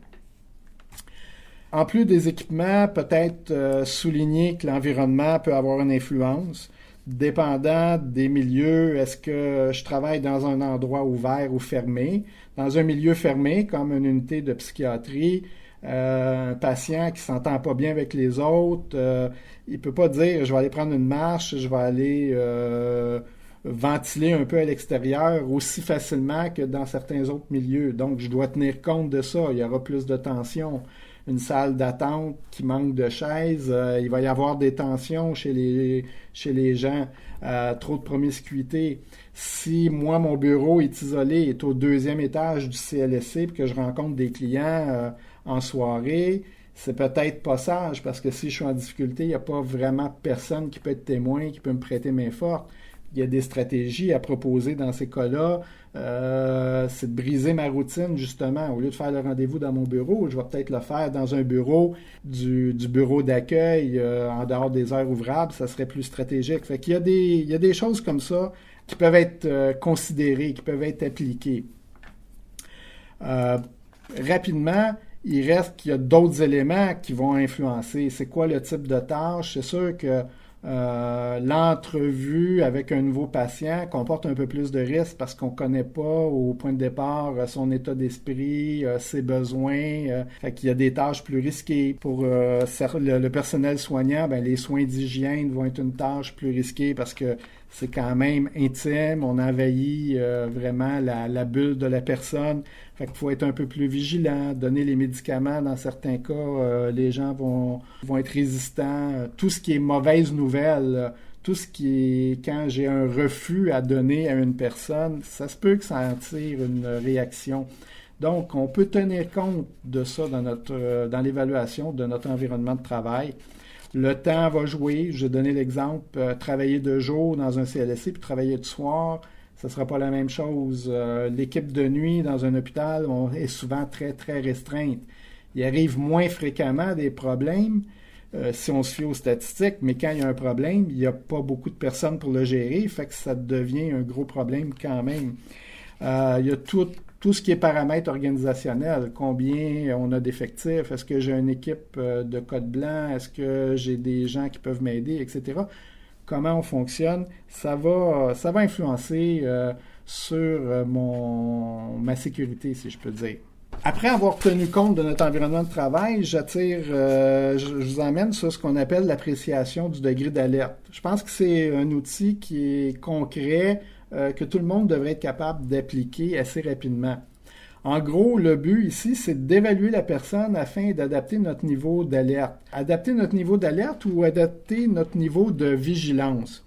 En plus des équipements, peut-être souligner que l'environnement peut avoir une influence. Dépendant des milieux, est-ce que je travaille dans un endroit ouvert ou fermé? Dans un milieu fermé, comme une unité de psychiatrie, un patient qui ne s'entend pas bien avec les autres, il ne peut pas dire « je vais aller prendre une marche, je vais aller ventiler un peu à l'extérieur aussi facilement que dans certains autres milieux. Donc, je dois tenir compte de ça. Il y aura plus de tension. Une salle d'attente qui manque de chaises, il va y avoir des tensions chez les gens, trop de promiscuité. Si moi, mon bureau est isolé, est au deuxième étage du CLSC, puis que je rencontre des clients en soirée, c'est peut-être pas sage, parce que si je suis en difficulté, il n'y a pas vraiment personne qui peut être témoin, qui peut me prêter main forte. Il y a des stratégies à proposer dans ces cas-là. C'est de briser ma routine, justement. Au lieu de faire le rendez-vous dans mon bureau, je vais peut-être le faire dans un bureau du bureau d'accueil en dehors des heures ouvrables. Ça serait plus stratégique. Fait qu'il y a des choses comme ça qui peuvent être considérées, qui peuvent être appliquées. Rapidement, il reste qu'il y a d'autres éléments qui vont influencer. C'est quoi le type de tâche? C'est sûr que l'entrevue avec un nouveau patient comporte un peu plus de risques parce qu'on ne connaît pas au point de départ son état d'esprit, ses besoins. Fait qu'il y a des tâches plus risquées. Pour le personnel soignant, ben, les soins d'hygiène vont être une tâche plus risquée parce que c'est quand même intime. On envahit vraiment la bulle de la personne. Fait qu'il faut être un peu plus vigilant, donner les médicaments. Dans certains cas, les gens vont être résistants. Tout ce qui est mauvaise nouvelle, tout ce qui est quand j'ai un refus à donner à une personne, ça se peut que ça en tire une réaction. Donc, on peut tenir compte de ça dans l'évaluation de notre environnement de travail. Le temps va jouer. Je vais donner l'exemple, travailler de jour dans un CLSC puis travailler de soir, ça ne sera pas la même chose. L'équipe de nuit dans un hôpital est souvent très, très restreinte. Il arrive moins fréquemment des problèmes si on se fie aux statistiques, mais quand il y a un problème, il n'y a pas beaucoup de personnes pour le gérer, fait que ça devient un gros problème quand même. Il y a tout ce qui est paramètres organisationnels, combien on a d'effectifs, est-ce que j'ai une équipe de code blanc, est-ce que j'ai des gens qui peuvent m'aider, etc. Comment on fonctionne, ça va influencer sur ma sécurité, si je peux dire. Après avoir tenu compte de notre environnement de travail, je vous emmène sur ce qu'on appelle l'appréciation du degré d'alerte. Je pense que c'est un outil qui est concret, que tout le monde devrait être capable d'appliquer assez rapidement. En gros, le but ici, c'est d'évaluer la personne afin d'adapter notre niveau d'alerte. Adapter notre niveau d'alerte ou adapter notre niveau de vigilance.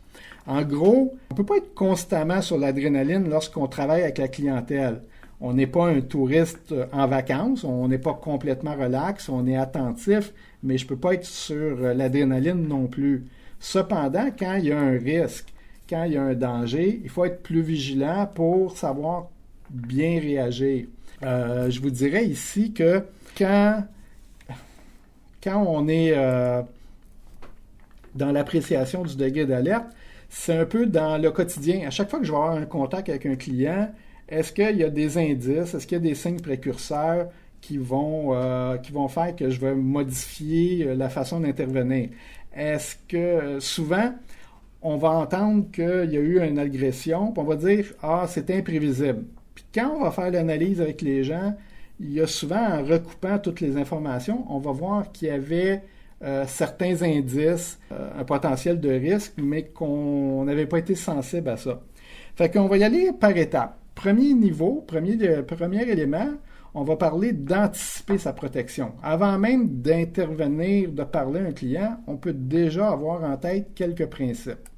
En gros, on ne peut pas être constamment sur l'adrénaline lorsqu'on travaille avec la clientèle. On n'est pas un touriste en vacances, on n'est pas complètement relax, on est attentif, mais je ne peux pas être sur l'adrénaline non plus. Cependant, quand il y a un risque, quand il y a un danger, il faut être plus vigilant pour savoir bien réagir. Je vous dirais ici que quand on est dans l'appréciation du degré d'alerte, c'est un peu dans le quotidien. À chaque fois que je vais avoir un contact avec un client, est-ce qu'il y a des indices, est-ce qu'il y a des signes précurseurs qui vont faire que je vais modifier la façon d'intervenir? Est-ce que souvent, on va entendre qu'il y a eu une agression, puis on va dire « Ah, c'est imprévisible ». Puis quand on va faire l'analyse avec les gens, il y a souvent, en recoupant toutes les informations, on va voir qu'il y avait certains indices, un potentiel de risque, mais qu'on n'avait pas été sensible à ça. Fait qu'on va y aller par étapes. Premier niveau, premier élément, on va parler d'anticiper sa protection. Avant même d'intervenir, de parler à un client, on peut déjà avoir en tête quelques principes.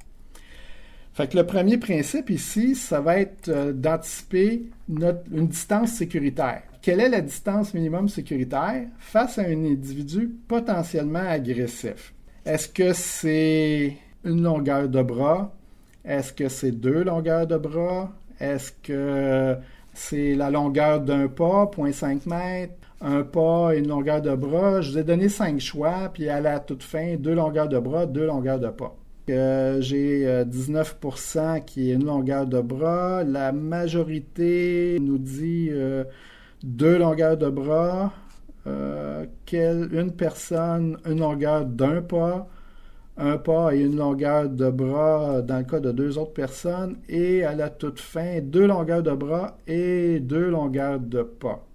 Fait que le premier principe ici, ça va être d'anticiper une distance sécuritaire. Quelle est la distance minimum sécuritaire face à un individu potentiellement agressif? Est-ce que c'est une longueur de bras? Est-ce que c'est 2 longueurs de bras? Est-ce que c'est la longueur d'un pas, 0,5 mètres, un pas et une longueur de bras? Je vous ai donné 5 choix, puis à la toute fin, 2 longueurs de bras, 2 longueurs de pas. J'ai 19% qui est une longueur de bras. La majorité nous dit 2 longueurs de bras. Une personne, une longueur d'un pas. Un pas et une longueur de bras dans le cas de 2 autres personnes. Et à la toute fin, 2 longueurs de bras et 2 longueurs de pas.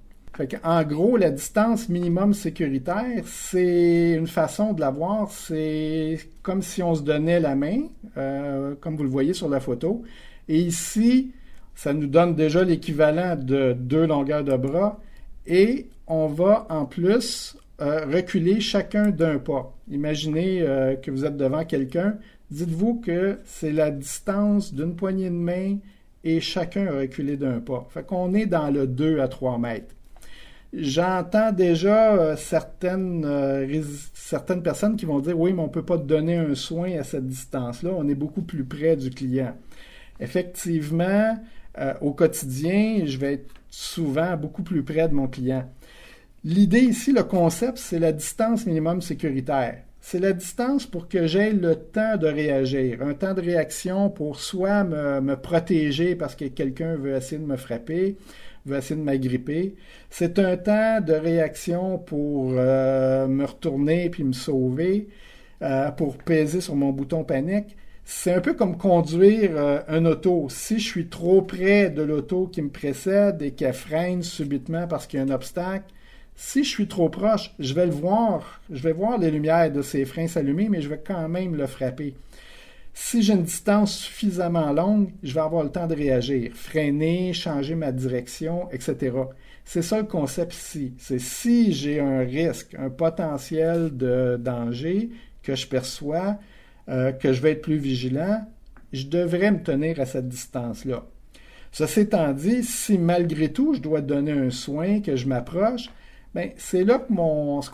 En gros, la distance minimum sécuritaire, c'est une façon de la voir, c'est comme si on se donnait la main, comme vous le voyez sur la photo. Et ici, ça nous donne déjà l'équivalent de 2 longueurs de bras. Et on va en plus reculer chacun d'un pas. Imaginez que vous êtes devant quelqu'un. Dites-vous que c'est la distance d'une poignée de main et chacun a reculé d'un pas. Fait qu'on est dans le 2 à 3 mètres. J'entends déjà certaines personnes qui vont dire oui, mais on ne peut pas donner un soin à cette distance-là, on est beaucoup plus près du client. Effectivement, au quotidien, je vais être souvent beaucoup plus près de mon client. L'idée ici, le concept, c'est la distance minimum sécuritaire. C'est la distance pour que j'aie le temps de réagir, un temps de réaction pour soit me protéger parce que quelqu'un veut essayer de me frapper, veut essayer de m'agripper. C'est un temps de réaction pour me retourner puis me sauver, pour peser sur mon bouton panique. C'est un peu comme conduire un auto. Si je suis trop près de l'auto qui me précède et qu'elle freine subitement parce qu'il y a un obstacle, si je suis trop proche, je vais le voir. Je vais voir les lumières de ses freins s'allumer, mais je vais quand même le frapper. Si j'ai une distance suffisamment longue, je vais avoir le temps de réagir, freiner, changer ma direction, etc. C'est ça le concept ici. C'est si j'ai un risque, un potentiel de danger que je perçois, que je vais être plus vigilant, je devrais me tenir à cette distance-là. Ceci étant dit, si malgré tout je dois donner un soin, que je m'approche, bien, c'est là que ce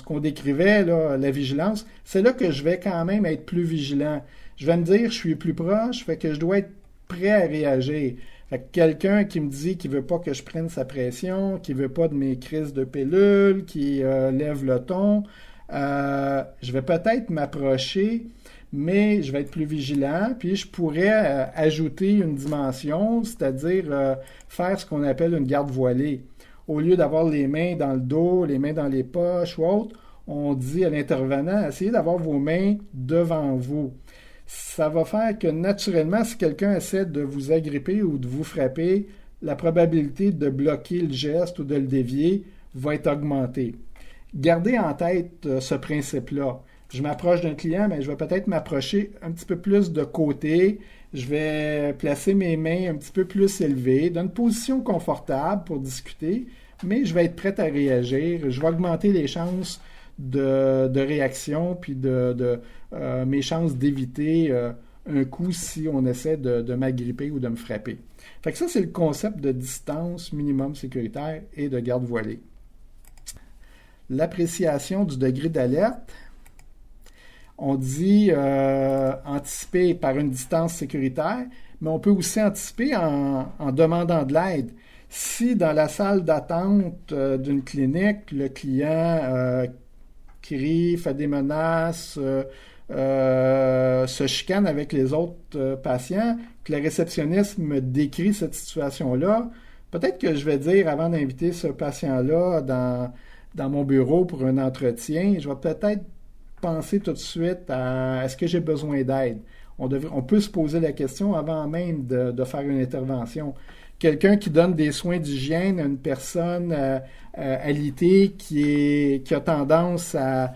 qu'on décrivait, là, la vigilance, c'est là que je vais quand même être plus vigilant. Je vais me dire, je suis plus proche, fait que je dois être prêt à réagir. Fait que quelqu'un qui me dit qu'il veut pas que je prenne sa pression, qui veut pas de mes crises de pilule, qui lève le ton, je vais peut-être m'approcher, mais je vais être plus vigilant, puis je pourrais ajouter une dimension, c'est-à-dire faire ce qu'on appelle une garde voilée. Au lieu d'avoir les mains dans le dos, les mains dans les poches ou autre, on dit à l'intervenant, essayez d'avoir vos mains devant vous. Ça va faire que naturellement, si quelqu'un essaie de vous agripper ou de vous frapper, la probabilité de bloquer le geste ou de le dévier va être augmentée. Gardez en tête ce principe-là. Je m'approche d'un client, mais je vais peut-être m'approcher un petit peu plus de côté. Je vais placer mes mains un petit peu plus élevées, dans une position confortable pour discuter, mais je vais être prêt à réagir. Je vais augmenter les chances de réaction, puis mes chances d'éviter un coup si on essaie de m'agripper ou de me frapper. Fait que ça, c'est le concept de distance minimum sécuritaire et de garde voilée. L'appréciation du degré d'alerte. On dit anticiper par une distance sécuritaire, mais on peut aussi anticiper en demandant de l'aide. Si dans la salle d'attente d'une clinique, le client crie, fait des menaces, se chicane avec les autres patients, que le réceptionniste me décrit cette situation-là, peut-être que je vais dire, avant d'inviter ce patient-là dans mon bureau pour un entretien, je vais peut-être penser tout de suite à est-ce que j'ai besoin d'aide? On peut se poser la question avant même de faire une intervention. Quelqu'un qui donne des soins d'hygiène à une personne alitée qui a tendance à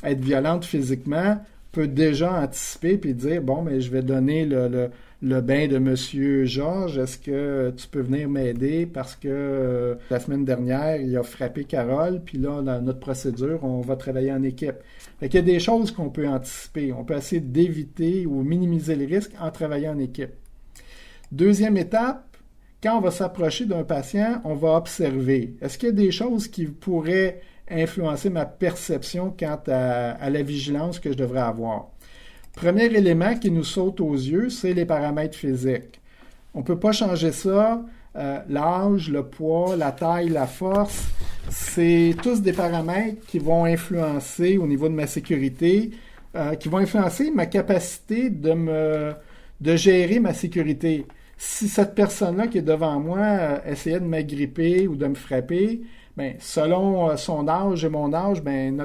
être violente physiquement peut déjà anticiper et dire bon, mais je vais donner le bain de Monsieur Georges. Est-ce que tu peux venir m'aider parce que la semaine dernière, il a frappé Carole, puis là, dans notre procédure, on va travailler en équipe. Fait qu'il y a des choses qu'on peut anticiper. On peut essayer d'éviter ou minimiser les risques en travaillant en équipe. Deuxième étape, quand on va s'approcher d'un patient, on va observer. Est-ce qu'il y a des choses qui pourraient influencer ma perception quant à la vigilance que je devrais avoir? Premier élément qui nous saute aux yeux, c'est les paramètres physiques. On ne peut pas changer ça. L'âge, le poids, la taille, la force, c'est tous des paramètres qui vont influencer au niveau de ma sécurité, qui vont influencer ma capacité de gérer ma sécurité. Si cette personne-là qui est devant moi essayait de m'agripper ou de me frapper, bien, selon son âge et mon âge, bien,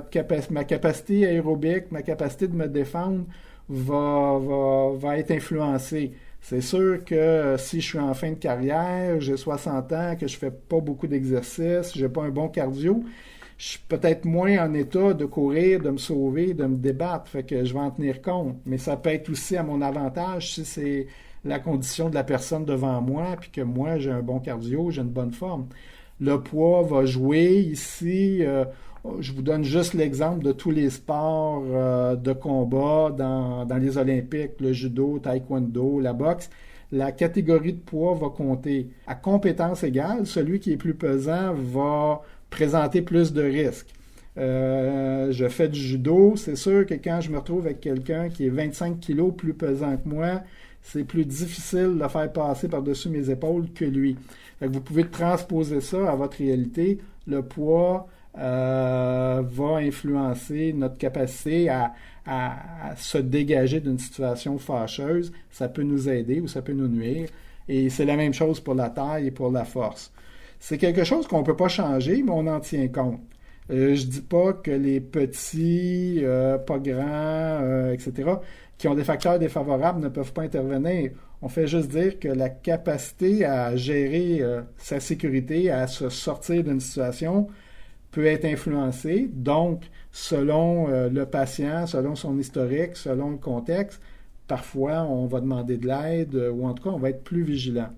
ma capacité aérobique, ma capacité de me défendre va être influencée. C'est sûr que si je suis en fin de carrière, j'ai 60 ans, que je fais pas beaucoup d'exercice, j'ai pas un bon cardio, je suis peut-être moins en état de courir, de me sauver, de me débattre. Fait que je vais en tenir compte. Mais ça peut être aussi à mon avantage si c'est la condition de la personne devant moi, puis que moi, j'ai un bon cardio, j'ai une bonne forme. Le poids va jouer ici. Je vous donne juste l'exemple de tous les sports de combat dans les Olympiques, le judo, taekwondo, la boxe. La catégorie de poids va compter. À compétence égale, celui qui est plus pesant va présenter plus de risques. Je fais du judo, c'est sûr que quand je me retrouve avec quelqu'un qui est 25 kilos plus pesant que moi, c'est plus difficile de le faire passer par-dessus mes épaules que lui. Fait que vous pouvez transposer ça à votre réalité. Le poids va influencer notre capacité à se dégager d'une situation fâcheuse. Ça peut nous aider ou ça peut nous nuire. Et c'est la même chose pour la taille et pour la force. C'est quelque chose qu'on ne peut pas changer, mais on en tient compte. Je dis pas que les petits, pas grands, etc., qui ont des facteurs défavorables ne peuvent pas intervenir. On fait juste dire que la capacité à gérer sa sécurité, à se sortir d'une situation, peut être influencée. Donc, selon le patient, selon son historique, selon le contexte, parfois on va demander de l'aide ou en tout cas on va être plus vigilant.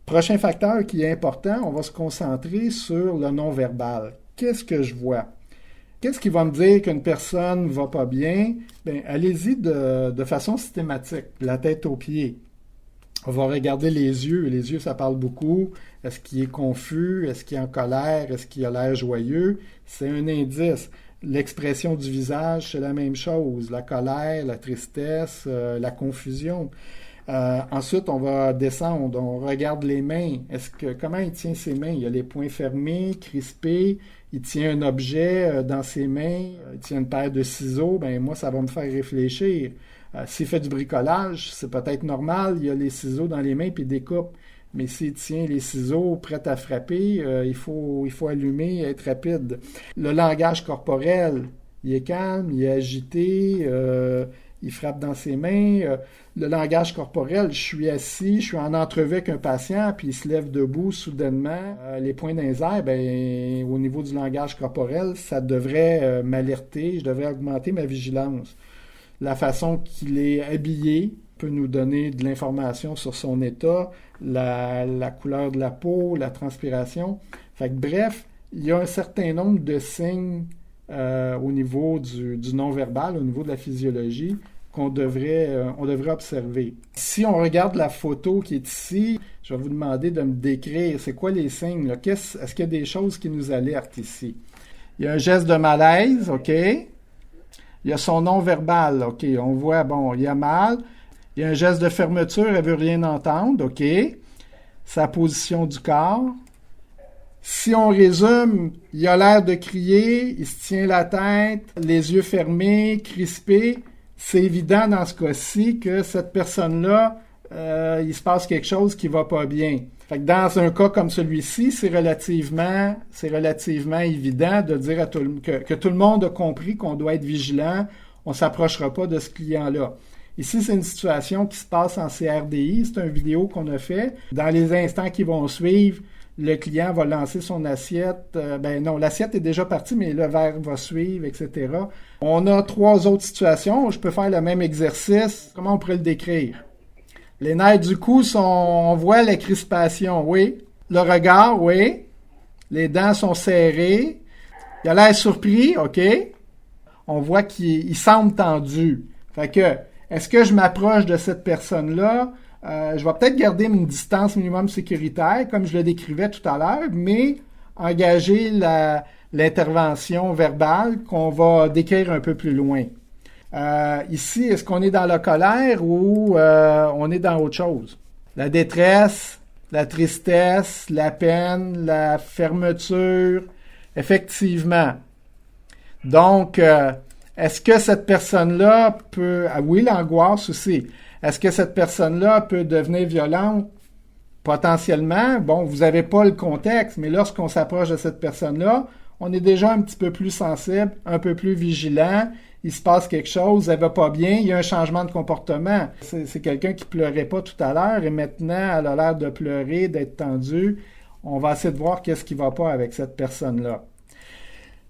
Prochain facteur qui est important, on va se concentrer sur le non-verbal. Qu'est-ce que je vois? Qu'est-ce qui va me dire qu'une personne ne va pas bien? Bien, allez-y de façon systématique, la tête aux pieds. On va regarder les yeux. Les yeux, ça parle beaucoup. Est-ce qu'il est confus? Est-ce qu'il est en colère? Est-ce qu'il a l'air joyeux? C'est un indice. L'expression du visage, c'est la même chose. La colère, la tristesse, la confusion. Ensuite, on va descendre, on regarde les mains. Comment il tient ses mains? Il a les poings fermés, crispés, il tient un objet dans ses mains, il tient une paire de ciseaux, ben moi, ça va me faire réfléchir. S'il fait du bricolage, c'est peut-être normal, il a les ciseaux dans les mains puis il découpe. Mais s'il tient les ciseaux prêts à frapper, il faut allumer et être rapide. Le langage corporel, il est calme, il est agité, il frappe dans ses mains. Le langage corporel, je suis assis, je suis en entrevue avec un patient, puis il se lève debout soudainement. Les poings dans les airs, ben, au niveau du langage corporel, ça devrait m'alerter, je devrais augmenter ma vigilance. La façon qu'il est habillé peut nous donner de l'information sur son état, la couleur de la peau, la transpiration. Fait que, bref, il y a un certain nombre de signes au niveau du non-verbal, au niveau de la physiologie, on devrait observer. Si on regarde la photo qui est ici, je vais vous demander de me décrire, c'est quoi les signes, là? Est-ce qu'il y a des choses qui nous alertent ici? Il y a un geste de malaise, OK? Il y a son non-verbal, OK? On voit, bon, il y a mal. Il y a un geste de fermeture, elle ne veut rien entendre, OK? Sa position du corps. Si on résume, il a l'air de crier, il se tient la tête, les yeux fermés, crispés. C'est évident dans ce cas-ci que cette personne-là, il se passe quelque chose qui va pas bien. Fait que dans un cas comme celui-ci, c'est relativement évident de dire que tout le monde a compris qu'on doit être vigilant, on ne s'approchera pas de ce client-là. Ici, c'est une situation qui se passe en CRDI, c'est une vidéo qu'on a fait. Dans les instants qui vont suivre, le client va lancer son assiette. L'assiette est déjà partie, mais le verre va suivre, etc. On a 3 autres situations. Je peux faire le même exercice. Comment on pourrait le décrire? Les nerfs du cou on voit la crispation, oui. Le regard, oui. Les dents sont serrées. Il a l'air surpris, OK. On voit qu'il semble tendu. Fait que, est-ce que je m'approche de cette personne-là? Je vais peut-être garder une distance minimum sécuritaire, comme je le décrivais tout à l'heure, mais engager l'intervention verbale qu'on va décrire un peu plus loin. Ici, est-ce qu'on est dans la colère ou on est dans autre chose? La détresse, la tristesse, la peine, la fermeture, effectivement. Donc, est-ce que cette personne-là peut... Ah oui, l'angoisse aussi. Est-ce que cette personne-là peut devenir violente? Potentiellement. Bon, vous n'avez pas le contexte, mais lorsqu'on s'approche de cette personne-là, on est déjà un petit peu plus sensible, un peu plus vigilant. il se passe quelque chose, elle va pas bien, il y a un changement de comportement. C'est quelqu'un qui pleurait pas tout à l'heure et maintenant elle a l'air de pleurer, d'être tendue. On va essayer de voir qu'est-ce qui va pas avec cette personne-là.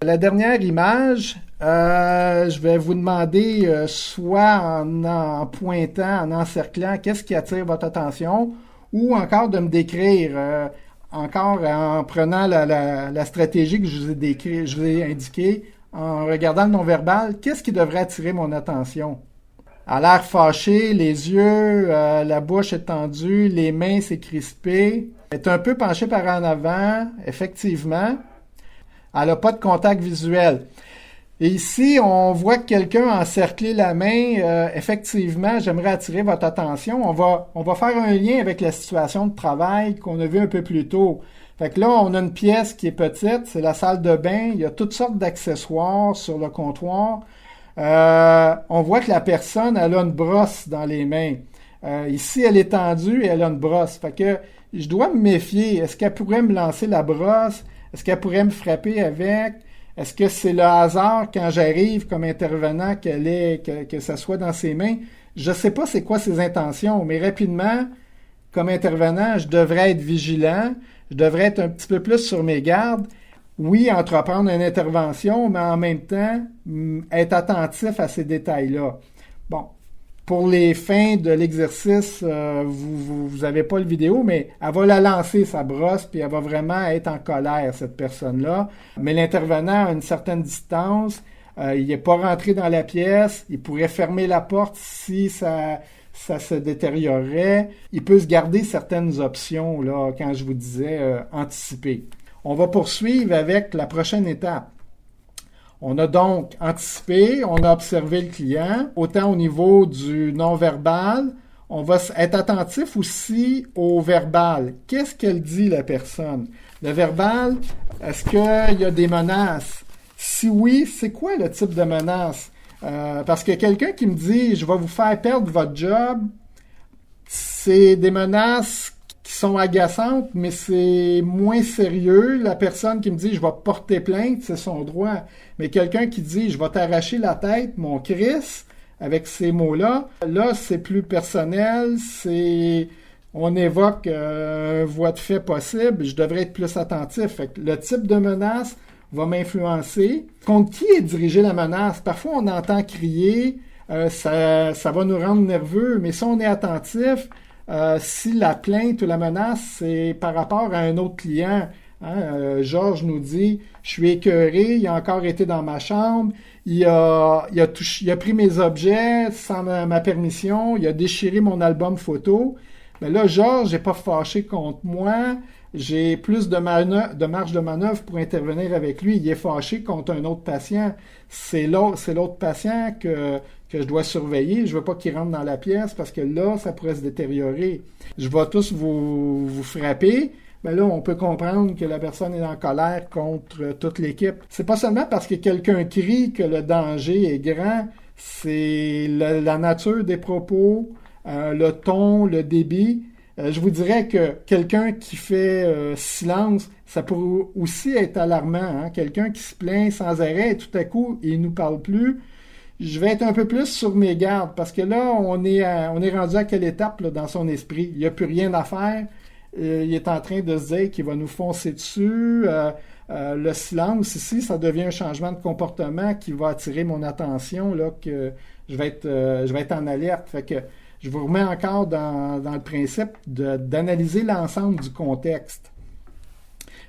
La dernière image, je vais vous demander soit en pointant, en encerclant, qu'est-ce qui attire votre attention, ou encore de me décrire, encore en prenant la stratégie que je vous ai indiquée, en regardant le non-verbal, qu'est-ce qui devrait attirer mon attention? Elle a l'air fâchée, les yeux, la bouche est tendue, les mains s'est crispées, elle est un peu penchée par en avant, effectivement. Elle n'a pas de contact visuel. Et ici, on voit que quelqu'un a encerclé la main. Effectivement, j'aimerais attirer votre attention. On va faire un lien avec la situation de travail qu'on a vu un peu plus tôt. Fait que là, on a une pièce qui est petite, c'est la salle de bain. Il y a toutes sortes d'accessoires sur le comptoir. On voit que la personne, elle a une brosse dans les mains. Ici, elle est tendue et elle a une brosse. Fait que je dois me méfier. Est-ce qu'elle pourrait me lancer la brosse? Est-ce qu'elle pourrait me frapper avec? Est-ce que c'est le hasard quand j'arrive comme intervenant que ça soit dans ses mains? Je ne sais pas c'est quoi ses intentions, mais rapidement, comme intervenant, je devrais être vigilant, je devrais être un petit peu plus sur mes gardes. Oui, entreprendre une intervention, mais en même temps, être attentif à ces détails-là. Bon, pour les fins de l'exercice, vous n'avez pas le vidéo, mais elle va la lancer, sa brosse, puis elle va vraiment être en colère, cette personne-là. Mais l'intervenant a une certaine distance, il n'est pas rentré dans la pièce, il pourrait fermer la porte si ça se détériorerait. Il peut se garder certaines options, là, quand je vous disais anticiper. On va poursuivre avec la prochaine étape. On a donc anticipé, on a observé le client, autant au niveau du non-verbal. On va être attentif aussi au verbal. Qu'est-ce qu'elle dit, la personne? Le verbal, est-ce qu'il y a des menaces? Si oui, c'est quoi le type de menace? Parce que quelqu'un qui me dit « je vais vous faire perdre votre job », c'est des menaces qui sont agaçantes, mais c'est moins sérieux. La personne qui me dit « je vais porter plainte », c'est son droit. Mais quelqu'un qui dit « je vais t'arracher la tête, mon Christ », avec ces mots-là, là, c'est plus personnel, on évoque voie de fait possible, je devrais être plus attentif. Fait que le type de menace va m'influencer. Contre qui est dirigée la menace? Parfois, on entend crier, ça va nous rendre nerveux, mais si on est attentif, si la plainte ou la menace, c'est par rapport à un autre client, Georges nous dit « je suis écœuré, il a encore été dans ma chambre, il a pris mes objets sans ma permission, il a déchiré mon album photo. » Mais là, Georges n'est pas fâché contre moi, j'ai plus de marge de manœuvre pour intervenir avec lui. Il est fâché contre un autre patient. C'est l'autre patient que je dois surveiller. Je ne veux pas qu'il rentre dans la pièce parce que là, ça pourrait se détériorer. Je vais tous vous frapper. Mais là, on peut comprendre que la personne est en colère contre toute l'équipe. C'est pas seulement parce que quelqu'un crie que le danger est grand, c'est la nature des propos, le ton, le débit. Je vous dirais que quelqu'un qui fait silence, ça pourrait aussi être alarmant. Quelqu'un qui se plaint sans arrêt et tout à coup, il ne nous parle plus. Je vais être un peu plus sur mes gardes parce que là, on est rendu à quelle étape là, dans son esprit? Il n'y a plus rien à faire. Il est en train de se dire qu'il va nous foncer dessus. Le silence ici, ça devient un changement de comportement qui va attirer mon attention, là, que je vais être en alerte. Fait que je vous remets encore dans le principe d'analyser l'ensemble du contexte.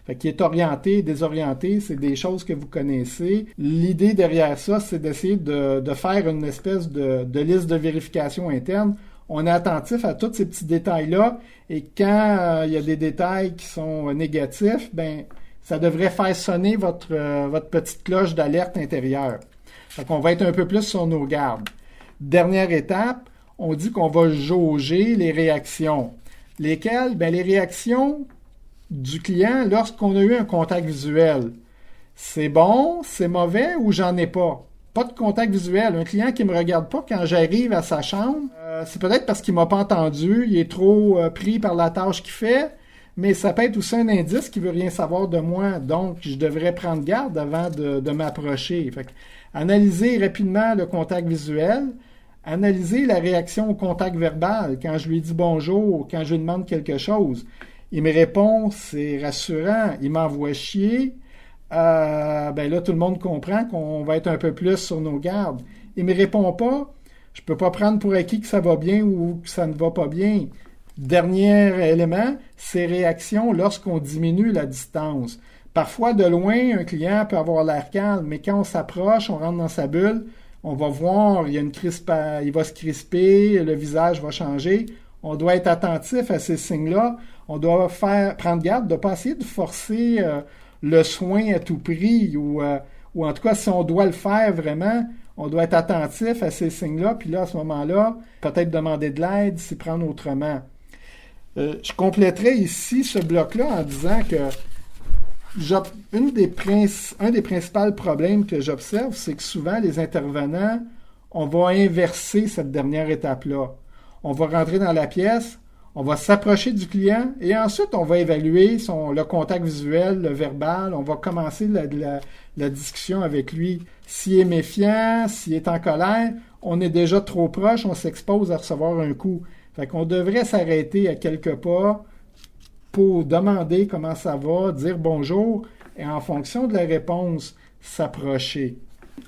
Fait qu'il est orienté, désorienté, c'est des choses que vous connaissez. L'idée derrière ça, c'est d'essayer de faire une espèce de liste de vérification interne. On est attentif à tous ces petits détails-là et quand il y a des détails qui sont négatifs, ben ça devrait faire sonner votre petite cloche d'alerte intérieure. Fait qu'on va être un peu plus sur nos gardes. Dernière étape, on dit qu'on va jauger les réactions. Lesquelles? Ben les réactions du client lorsqu'on a eu un contact visuel. C'est bon, c'est mauvais ou j'en ai pas? Pas de contact visuel. Un client qui ne me regarde pas quand j'arrive à sa chambre, c'est peut-être parce qu'il ne m'a pas entendu, il est trop pris par la tâche qu'il fait, mais ça peut être aussi un indice qu'il ne veut rien savoir de moi. Donc, je devrais prendre garde avant de m'approcher. Fait que, Analyser rapidement le contact visuel, analyser la réaction au contact verbal. Quand je lui dis bonjour, quand je lui demande quelque chose, il me répond, c'est rassurant, il m'envoie chier. Ben là, tout le monde comprend qu'on va être un peu plus sur nos gardes. Il ne me répond pas, je ne peux pas prendre pour acquis que ça va bien ou que ça ne va pas bien. Dernier élément, ses réactions lorsqu'on diminue la distance. Parfois, de loin, un client peut avoir l'air calme, mais quand on s'approche, on rentre dans sa bulle, on va voir, il y a il va se crisper, le visage va changer. On doit être attentif à ces signes-là. On doit prendre garde de ne pas essayer de forcer le soin à tout prix ou en tout cas, si on doit le faire vraiment, on doit être attentif à ces signes-là. Puis là, à ce moment-là, peut-être demander de l'aide, s'y prendre autrement. Je compléterai ici ce bloc-là en disant que un des principaux problèmes que j'observe, c'est que souvent, les intervenants, on va inverser cette dernière étape-là. On va rentrer dans la pièce, on va s'approcher du client et ensuite, on va évaluer le contact visuel, le verbal. On va commencer la discussion avec lui. S'il est méfiant, s'il est en colère, on est déjà trop proche, on s'expose à recevoir un coup. Fait qu'on devrait s'arrêter à quelques pas pour demander comment ça va, dire bonjour et en fonction de la réponse, s'approcher.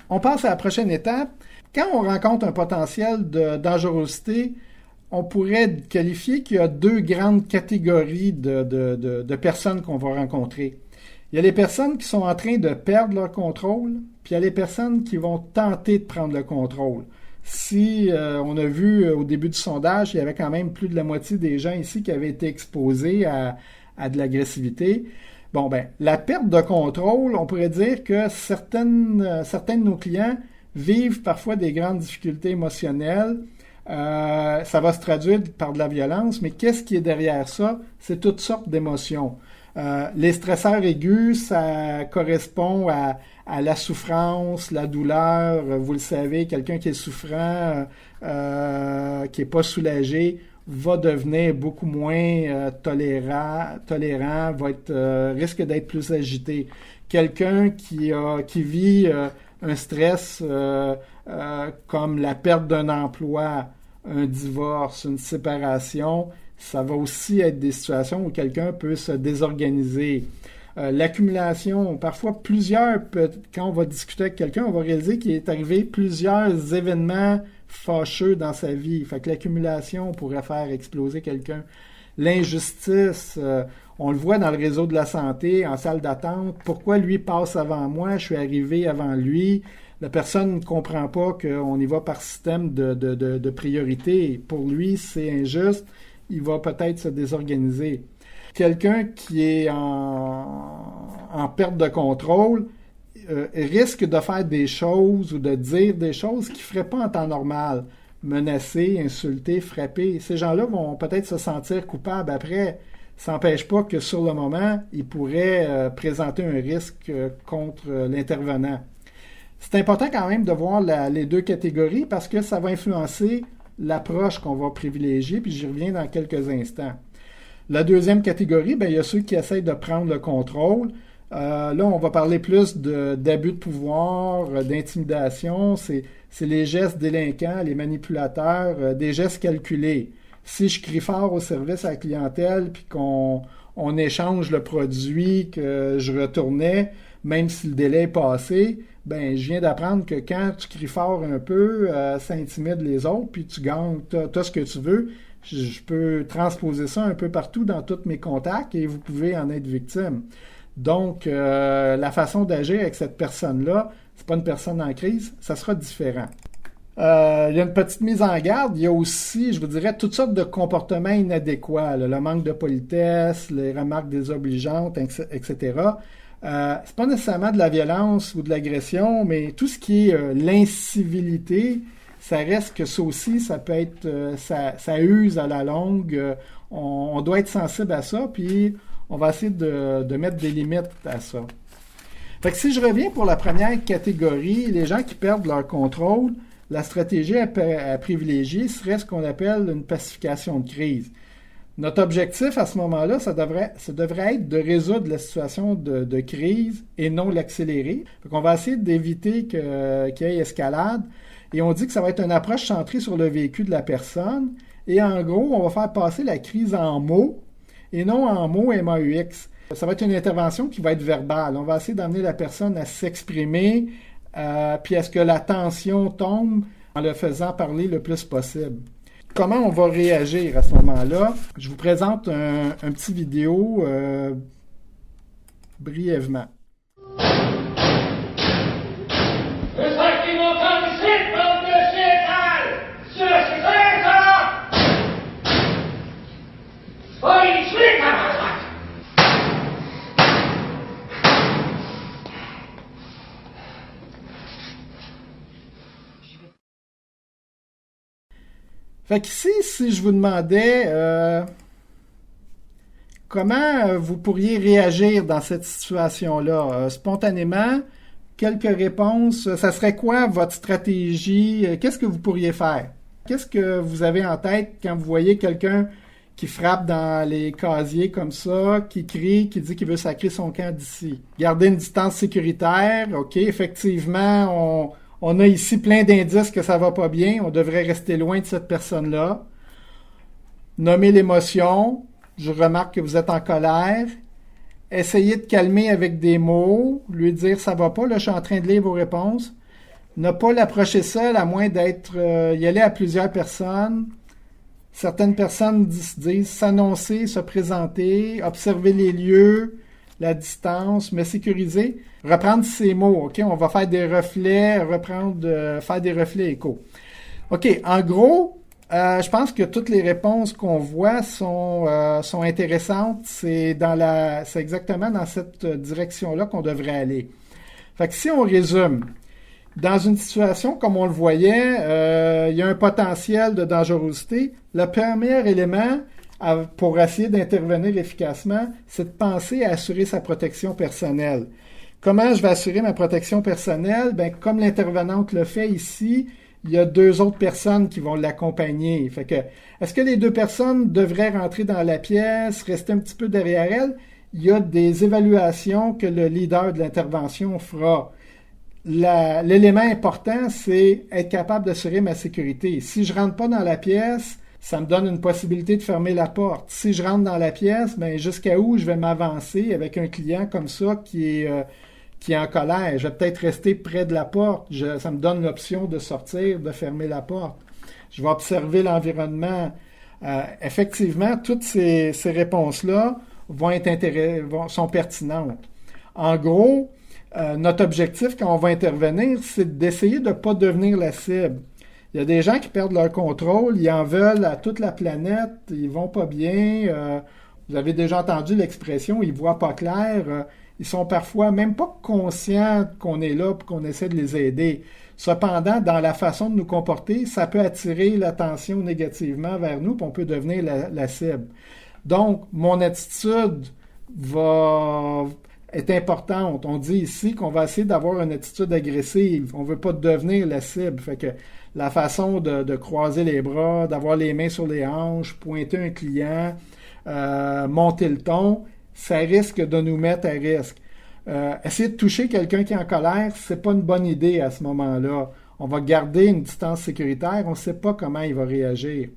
On passe à la prochaine étape. Quand on rencontre un potentiel de dangerosité, on pourrait qualifier qu'il y a deux grandes catégories de personnes qu'on va rencontrer. Il y a les personnes qui sont en train de perdre leur contrôle, puis il y a les personnes qui vont tenter de prendre le contrôle. Si on a vu au début du sondage, il y avait quand même plus de la moitié des gens ici qui avaient été exposés à de l'agressivité. Bon, ben, la perte de contrôle, on pourrait dire que certains de nos clients vivent parfois des grandes difficultés émotionnelles. Ça va se traduire par de la violence, mais qu'est-ce qui est derrière ça? C'est toutes sortes d'émotions. Les stresseurs aigus, ça correspond à la souffrance, la douleur. Vous le savez, quelqu'un qui est souffrant, qui n'est pas soulagé, va devenir beaucoup moins tolérant, risque d'être plus agité. Quelqu'un qui vit un stress comme la perte d'un emploi, un divorce, une séparation, ça va aussi être des situations où quelqu'un peut se désorganiser. L'accumulation, parfois quand on va discuter avec quelqu'un, on va réaliser qu'il est arrivé plusieurs événements fâcheux dans sa vie. Fait que l'accumulation pourrait faire exploser quelqu'un. L'injustice, on le voit dans le réseau de la santé, en salle d'attente. Pourquoi lui passe avant moi? Je suis arrivé avant lui. La personne ne comprend pas qu'on y va par système de priorité. Pour lui, c'est injuste. Il va peut-être se désorganiser. Quelqu'un qui est en perte de contrôle risque de faire des choses ou de dire des choses qu'il ne ferait pas en temps normal. Menacer, insulter, frapper. Ces gens-là vont peut-être se sentir coupables après. Ça n'empêche pas que sur le moment, ils pourraient présenter un risque contre l'intervenant. C'est important quand même de voir les deux catégories parce que ça va influencer l'approche qu'on va privilégier, puis j'y reviens dans quelques instants. La deuxième catégorie, bien, il y a ceux qui essayent de prendre le contrôle. Là, on va parler plus d'abus de pouvoir, d'intimidation. C'est les gestes délinquants, les manipulateurs, des gestes calculés. Si je crie fort au service à la clientèle, puis qu'on échange le produit que je retournais, même si le délai est passé, ben je viens d'apprendre que quand tu cries fort un peu, ça intimide les autres, puis tu gagnes, t'as ce que tu veux. Je peux transposer ça un peu partout dans tous mes contacts et vous pouvez en être victime. Donc, la façon d'agir avec cette personne-là, c'est pas une personne en crise, ça sera différent. Il y a une petite mise en garde. Il y a aussi, je vous dirais, toutes sortes de comportements inadéquats. Là, le manque de politesse, les remarques désobligeantes, etc. C'est pas nécessairement de la violence ou de l'agression, mais tout ce qui est l'incivilité, ça reste que ça aussi, ça peut être, ça use à la longue. On doit être sensible à ça, puis on va essayer de mettre des limites à ça. Fait que si je reviens pour la première catégorie, les gens qui perdent leur contrôle, la stratégie à privilégier serait ce qu'on appelle une pacification de crise. Notre objectif à ce moment-là, ça devrait être de résoudre la situation de crise et non l'accélérer. Donc, on va essayer d'éviter qu'il y ait escalade. Et on dit que ça va être une approche centrée sur le vécu de la personne. Et en gros, on va faire passer la crise en mots et non en mots MAUX. Ça va être une intervention qui va être verbale. On va essayer d'amener la personne à s'exprimer, puis à ce que la tension tombe en le faisant parler le plus possible. Comment on va réagir à ce moment-là? Je vous présente un petit vidéo brièvement. Fait qu'ici, si je vous demandais comment vous pourriez réagir dans cette situation-là, spontanément, quelques réponses, ça serait quoi votre stratégie? Qu'est-ce que vous pourriez faire? Qu'est-ce que vous avez en tête quand vous voyez quelqu'un qui frappe dans les casiers comme ça, qui crie, qui dit qu'il veut sacrer son camp d'ici? Garder une distance sécuritaire, OK, effectivement, on a ici plein d'indices que ça va pas bien. On devrait rester loin de cette personne-là. Nommer l'émotion. Je remarque que vous êtes en colère. Essayez de calmer avec des mots. Lui dire ça va pas, là, je suis en train de lire vos réponses. Ne pas l'approcher seul, à moins d'être y aller à plusieurs personnes. Certaines personnes disent s'annoncer, se présenter, observer les lieux, la distance, mais sécuriser. Reprendre ces mots, OK? On va faire des reflets, faire des reflets échos. OK, en gros, je pense que toutes les réponses qu'on voit sont intéressantes. C'est exactement dans cette direction-là qu'on devrait aller. Fait que si on résume, dans une situation comme on le voyait, il y a un potentiel de dangerosité. Le premier élément pour essayer d'intervenir efficacement, c'est de penser à assurer sa protection personnelle. Comment je vais assurer ma protection personnelle? Ben, comme l'intervenante le fait ici, il y a 2 autres personnes qui vont l'accompagner. Fait que, est-ce que les 2 personnes devraient rentrer dans la pièce, rester un petit peu derrière elle? Il y a des évaluations que le leader de l'intervention fera. L'élément important, c'est être capable d'assurer ma sécurité. Si je rentre pas dans la pièce, ça me donne une possibilité de fermer la porte. Si je rentre dans la pièce, ben jusqu'à où je vais m'avancer avec un client comme ça qui est en colère. Je vais peut-être rester près de la porte. Ça me donne l'option de sortir, de fermer la porte. Je vais observer l'environnement. Effectivement, toutes ces réponses-là sont pertinentes. En gros, notre objectif quand on va intervenir, c'est d'essayer de ne pas devenir la cible. Il y a des gens qui perdent leur contrôle, ils en veulent à toute la planète, ils vont pas bien. Vous avez déjà entendu l'expression, ils voient pas clair. Ils sont parfois même pas conscients qu'on est là et qu'on essaie de les aider. Cependant, dans la façon de nous comporter, ça peut attirer l'attention négativement vers nous, puis on peut devenir la cible. Donc, mon attitude est importante. On dit ici qu'on va essayer d'avoir une attitude agressive. On veut pas devenir la cible. Fait que la façon de croiser les bras, d'avoir les mains sur les hanches, pointer un client, monter le ton, ça risque de nous mettre à risque. Essayer de toucher quelqu'un qui est en colère, c'est pas une bonne idée à ce moment-là. On va garder une distance sécuritaire, on ne sait pas comment il va réagir.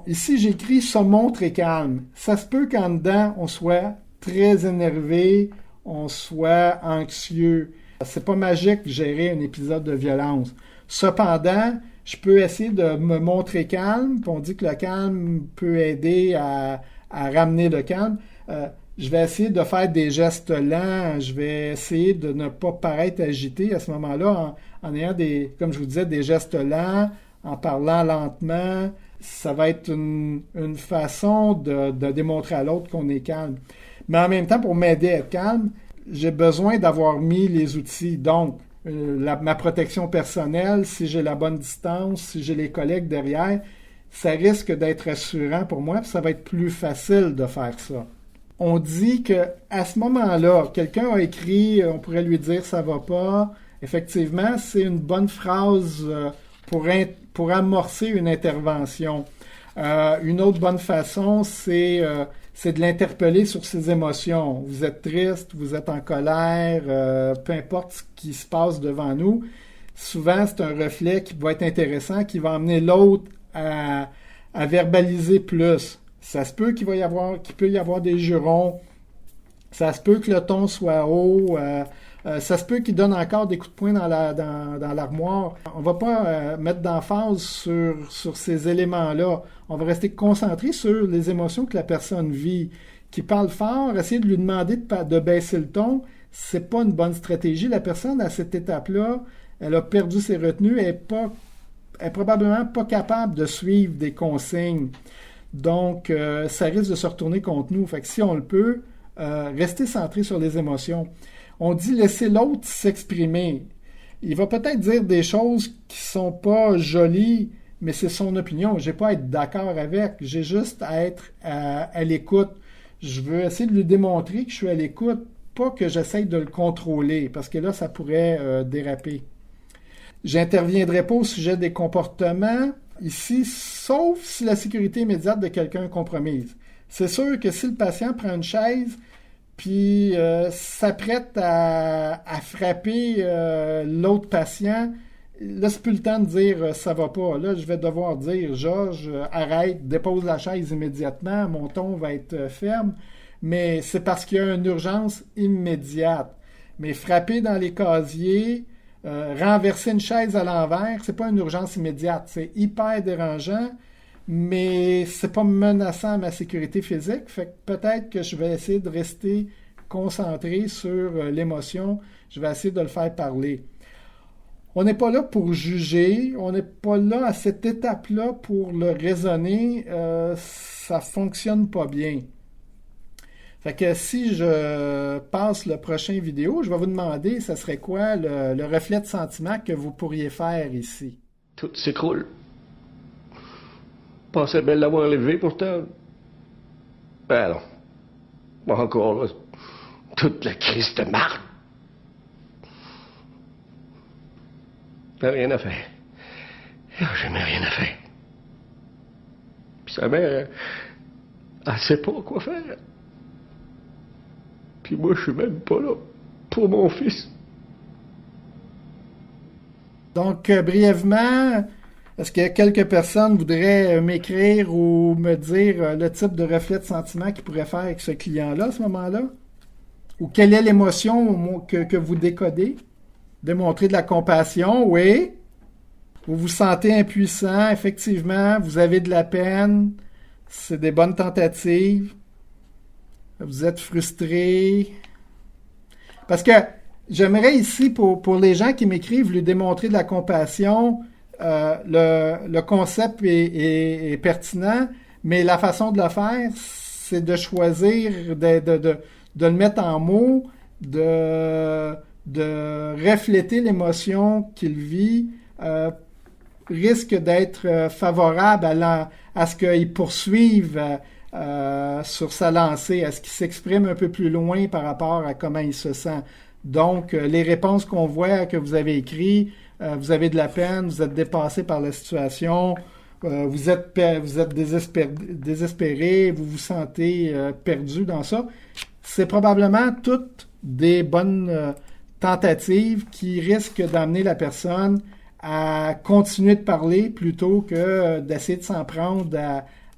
Ici, j'écris « se montrer calme ». Ça se peut qu'en dedans, on soit très énervé, on soit anxieux. C'est pas magique de gérer un épisode de violence. Cependant, je peux essayer de me montrer calme, puis on dit que le calme peut aider à ramener le calme. Je vais essayer de faire des gestes lents, je vais essayer de ne pas paraître agité à ce moment-là en ayant comme je vous disais, des gestes lents, en parlant lentement. Ça va être une façon de démontrer à l'autre qu'on est calme. Mais en même temps, pour m'aider à être calme, j'ai besoin d'avoir mis les outils. Donc, ma protection personnelle, si j'ai la bonne distance, si j'ai les collègues derrière, ça risque d'être rassurant pour moi, puis ça va être plus facile de faire ça. On dit que à ce moment-là, quelqu'un a écrit, on pourrait lui dire ça va pas. Effectivement, c'est une bonne phrase pour amorcer une intervention. Une autre bonne façon, c'est de l'interpeller sur ses émotions. Vous êtes triste, vous êtes en colère, peu importe ce qui se passe devant nous. Souvent, c'est un reflet qui va être intéressant, qui va amener l'autre à verbaliser plus. Ça se peut qu'il peut y avoir des jurons. Ça se peut que le ton soit haut. Ça se peut qu'il donne encore des coups de poing dans l'armoire. On ne va pas mettre d'emphase sur ces éléments-là. On va rester concentré sur les émotions que la personne vit. Qui parle fort, essayer de lui demander de baisser le ton, c'est pas une bonne stratégie. La personne, à cette étape-là, elle a perdu ses retenues, elle est probablement pas capable de suivre des consignes. Donc, ça risque de se retourner contre nous. Fait que si on le peut, rester centré sur les émotions. On dit laisser l'autre s'exprimer. Il va peut-être dire des choses qui sont pas jolies, mais c'est son opinion. J'ai pas à être d'accord avec. J'ai juste à être à l'écoute. Je veux essayer de lui démontrer que je suis à l'écoute, pas que j'essaye de le contrôler, parce que là, ça pourrait déraper. J'interviendrai pas au sujet des comportements ici, sauf si la sécurité immédiate de quelqu'un est compromise. C'est sûr que si le patient prend une chaise puis s'apprête à frapper l'autre patient, là, c'est plus le temps de dire ça va pas. Là, je vais devoir dire Georges, arrête, dépose la chaise immédiatement, mon ton va être ferme. Mais c'est parce qu'il y a une urgence immédiate. Mais frapper dans les casiers, renverser une chaise à l'envers, c'est pas une urgence immédiate. C'est hyper dérangeant, mais c'est pas menaçant à ma sécurité physique. Fait que peut-être que je vais essayer de rester concentré sur l'émotion. Je vais essayer de le faire parler. On n'est pas là pour juger. On n'est pas là à cette étape-là pour le raisonner. Ça fonctionne pas bien. Fait que si je passe le prochain vidéo, je vais vous demander, ça serait quoi le reflet de sentiment que vous pourriez faire ici? Tout s'écroule. Pensais bien l'avoir levé pourtant. Ben non. Pas encore là. Toute la crise de marde. J'ai rien à faire. J'ai même rien à faire. Puis sa mère, elle sait pas quoi faire. Puis moi, je suis même pas là pour mon fils. Donc, brièvement, est-ce que quelques personnes voudraient m'écrire ou me dire le type de reflet de sentiment qu'ils pourraient faire avec ce client-là à ce moment-là? Ou quelle est l'émotion que vous décodez? Démontrer de la compassion, oui. Vous vous sentez impuissant, effectivement, vous avez de la peine, c'est des bonnes tentatives. Vous êtes frustré. Parce que j'aimerais ici, pour les gens qui m'écrivent, lui démontrer de la compassion. Le concept est pertinent, mais la façon de le faire, c'est de choisir de le mettre en mots, de refléter l'émotion qu'il vit, risque d'être favorable à ce qu'il poursuive sur sa lancée, à ce qu'il s'exprime un peu plus loin par rapport à comment il se sent. Donc, les réponses qu'on voit, que vous avez écrites, vous avez de la peine, vous êtes dépassé par la situation, vous êtes désespéré, vous vous sentez perdu dans ça. C'est probablement toutes des bonnes tentatives qui risquent d'amener la personne à continuer de parler plutôt que d'essayer de s'en prendre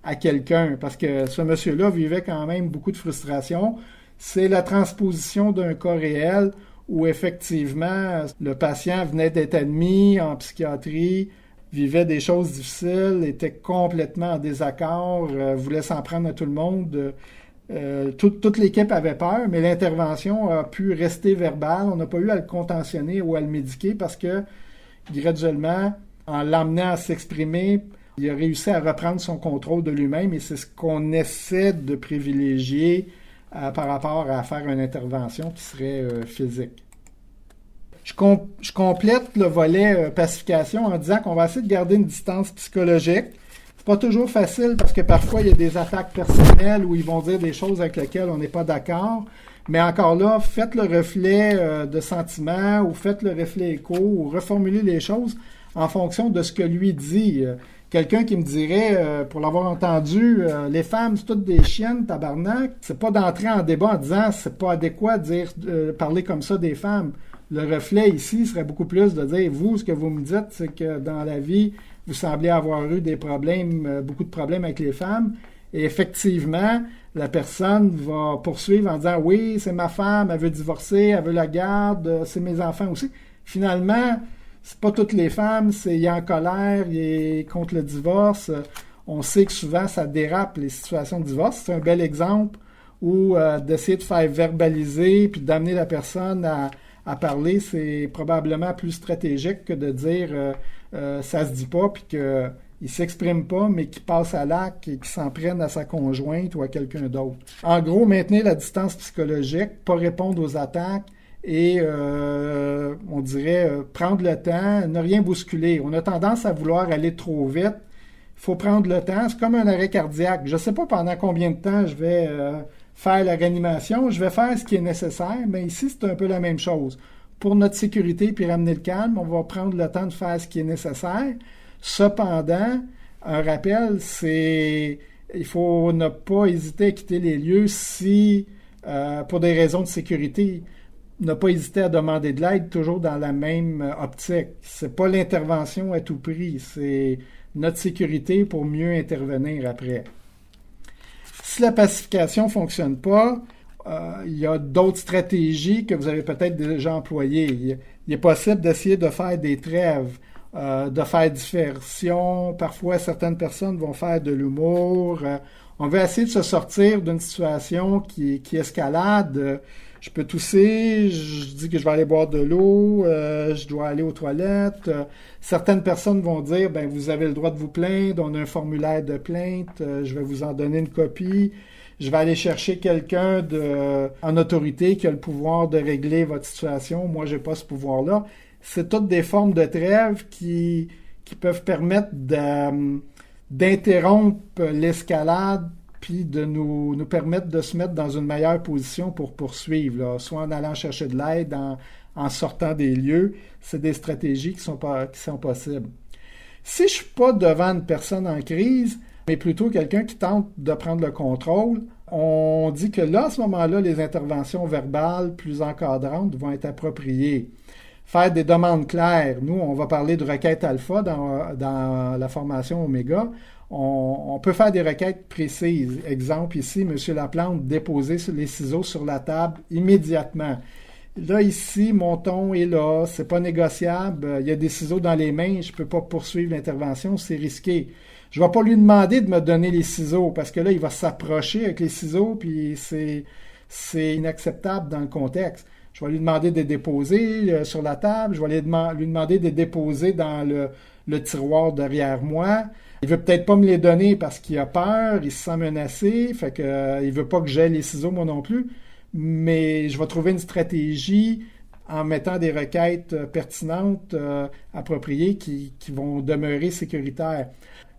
à quelqu'un. Parce que ce monsieur-là vivait quand même beaucoup de frustration. C'est la transposition d'un cas réel où effectivement le patient venait d'être admis en psychiatrie, vivait des choses difficiles, était complètement en désaccord, voulait s'en prendre à tout le monde. Toute l'équipe avait peur, mais l'intervention a pu rester verbale. On n'a pas eu à le contentionner ou à le médiquer parce que graduellement, en l'emmenant à s'exprimer, il a réussi à reprendre son contrôle de lui-même et c'est ce qu'on essaie de privilégier par rapport à faire une intervention qui serait physique. Je complète le volet pacification en disant qu'on va essayer de garder une distance psychologique. C'est pas toujours facile parce que parfois il y a des attaques personnelles où ils vont dire des choses avec lesquelles on n'est pas d'accord. Mais encore là, faites le reflet de sentiment ou faites le reflet écho ou reformulez les choses en fonction de ce que lui dit. Quelqu'un qui me dirait, pour l'avoir entendu, les femmes, c'est toutes des chiennes, tabarnak, c'est pas d'entrer en débat en disant c'est pas adéquat de dire, parler comme ça des femmes. Le reflet ici serait beaucoup plus de dire, vous, ce que vous me dites, c'est que dans la vie, vous semblez avoir eu des problèmes, beaucoup de problèmes avec les femmes. Et effectivement, la personne va poursuivre en disant, oui, c'est ma femme, elle veut divorcer, elle veut la garde, c'est mes enfants aussi. Finalement, c'est pas toutes les femmes, il est en colère, il est contre le divorce. On sait que souvent, ça dérape les situations de divorce. C'est un bel exemple où d'essayer de faire verbaliser puis d'amener la personne à parler, c'est probablement plus stratégique que de dire ça se dit pas puis qu'il ne s'exprime pas, mais qu'il passe à l'acte et qu'il s'en prenne à sa conjointe ou à quelqu'un d'autre. En gros, maintenir la distance psychologique, pas répondre aux attaques, et on dirait prendre le temps, ne rien bousculer. On a tendance à vouloir aller trop vite. Il faut prendre le temps. C'est comme un arrêt cardiaque. Je ne sais pas pendant combien de temps je vais faire la réanimation. Je vais faire ce qui est nécessaire, mais ici, c'est un peu la même chose. Pour notre sécurité puis ramener le calme, on va prendre le temps de faire ce qui est nécessaire. Cependant, un rappel, c'est il faut ne pas hésiter à quitter les lieux si, pour des raisons de sécurité, ne pas hésiter à demander de l'aide, toujours dans la même optique. C'est pas l'intervention à tout prix, c'est notre sécurité pour mieux intervenir après. Si la pacification ne fonctionne pas, il y a d'autres stratégies que vous avez peut-être déjà employées. Il est possible d'essayer de faire des trêves, de faire diversion. Parfois, certaines personnes vont faire de l'humour. On va essayer de se sortir d'une situation qui escalade. Je peux tousser, je dis que je vais aller boire de l'eau, je dois aller aux toilettes. Certaines personnes vont dire, ben vous avez le droit de vous plaindre, on a un formulaire de plainte, je vais vous en donner une copie. Je vais aller chercher quelqu'un en autorité qui a le pouvoir de régler votre situation. Moi, j'ai pas ce pouvoir-là. C'est toutes des formes de trêve qui peuvent permettre d'interrompre l'escalade puis de nous permettre de se mettre dans une meilleure position pour poursuivre, là, soit en allant chercher de l'aide, en sortant des lieux. C'est des stratégies qui sont possibles. Si je ne suis pas devant une personne en crise, mais plutôt quelqu'un qui tente de prendre le contrôle, on dit que là, à ce moment-là, les interventions verbales plus encadrantes vont être appropriées. Faire des demandes claires. Nous, on va parler de requête alpha dans la formation Oméga. On peut faire des requêtes précises. Exemple ici, M. Laplante, déposer les ciseaux sur la table immédiatement. Là, ici, mon ton est là, c'est pas négociable, il y a des ciseaux dans les mains, je peux pas poursuivre l'intervention, c'est risqué. Je vais pas lui demander de me donner les ciseaux, parce que là, il va s'approcher avec les ciseaux, puis c'est inacceptable dans le contexte. Je vais lui demander de les déposer sur la table, je vais lui demander de les déposer dans le tiroir derrière moi. Il veut peut-être pas me les donner parce qu'il a peur, il se sent menacé, fait que il veut pas que j'aie les ciseaux moi non plus, mais je vais trouver une stratégie en mettant des requêtes pertinentes, appropriées, qui vont demeurer sécuritaires.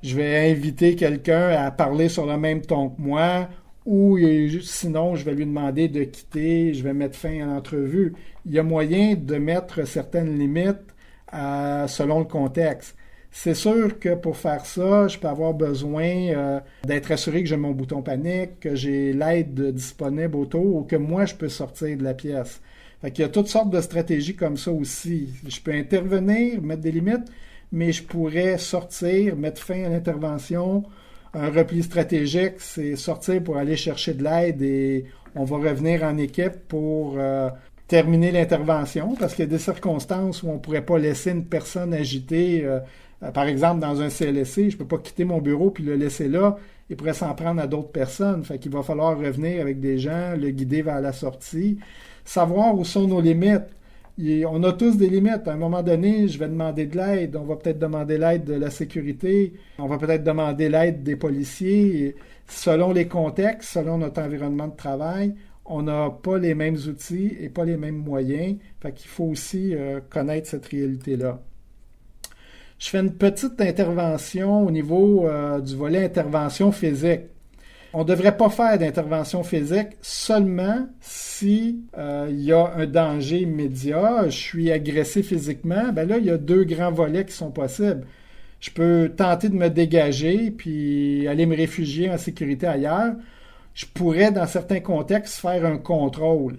Je vais inviter quelqu'un à parler sur le même ton que moi, ou sinon je vais lui demander de quitter, je vais mettre fin à l'entrevue. Il y a moyen de mettre certaines limites selon le contexte. C'est sûr que pour faire ça, je peux avoir besoin d'être assuré que j'ai mon bouton panique, que j'ai l'aide disponible autour ou que moi, je peux sortir de la pièce. Fait qu'il y a toutes sortes de stratégies comme ça aussi. Je peux intervenir, mettre des limites, mais je pourrais sortir, mettre fin à l'intervention. Un repli stratégique, c'est sortir pour aller chercher de l'aide et on va revenir en équipe pour terminer l'intervention parce qu'il y a des circonstances où on ne pourrait pas laisser une personne agitée. Par exemple, dans un CLSC, je ne peux pas quitter mon bureau puis le laisser là. Il pourrait s'en prendre à d'autres personnes. Fait qu'il va falloir revenir avec des gens, le guider vers la sortie. Savoir où sont nos limites. On a tous des limites. À un moment donné, je vais demander de l'aide. On va peut-être demander l'aide de la sécurité. On va peut-être demander l'aide des policiers. Et selon les contextes, selon notre environnement de travail, on n'a pas les mêmes outils et pas les mêmes moyens. Fait qu'il faut aussi connaître cette réalité-là. Je fais une petite intervention au niveau du volet intervention physique. On ne devrait pas faire d'intervention physique seulement si il y a un danger immédiat, je suis agressé physiquement. Ben là, il y a deux grands volets qui sont possibles. je peux tenter de me dégager puis aller me réfugier en sécurité ailleurs. Je pourrais, dans certains contextes, faire un contrôle.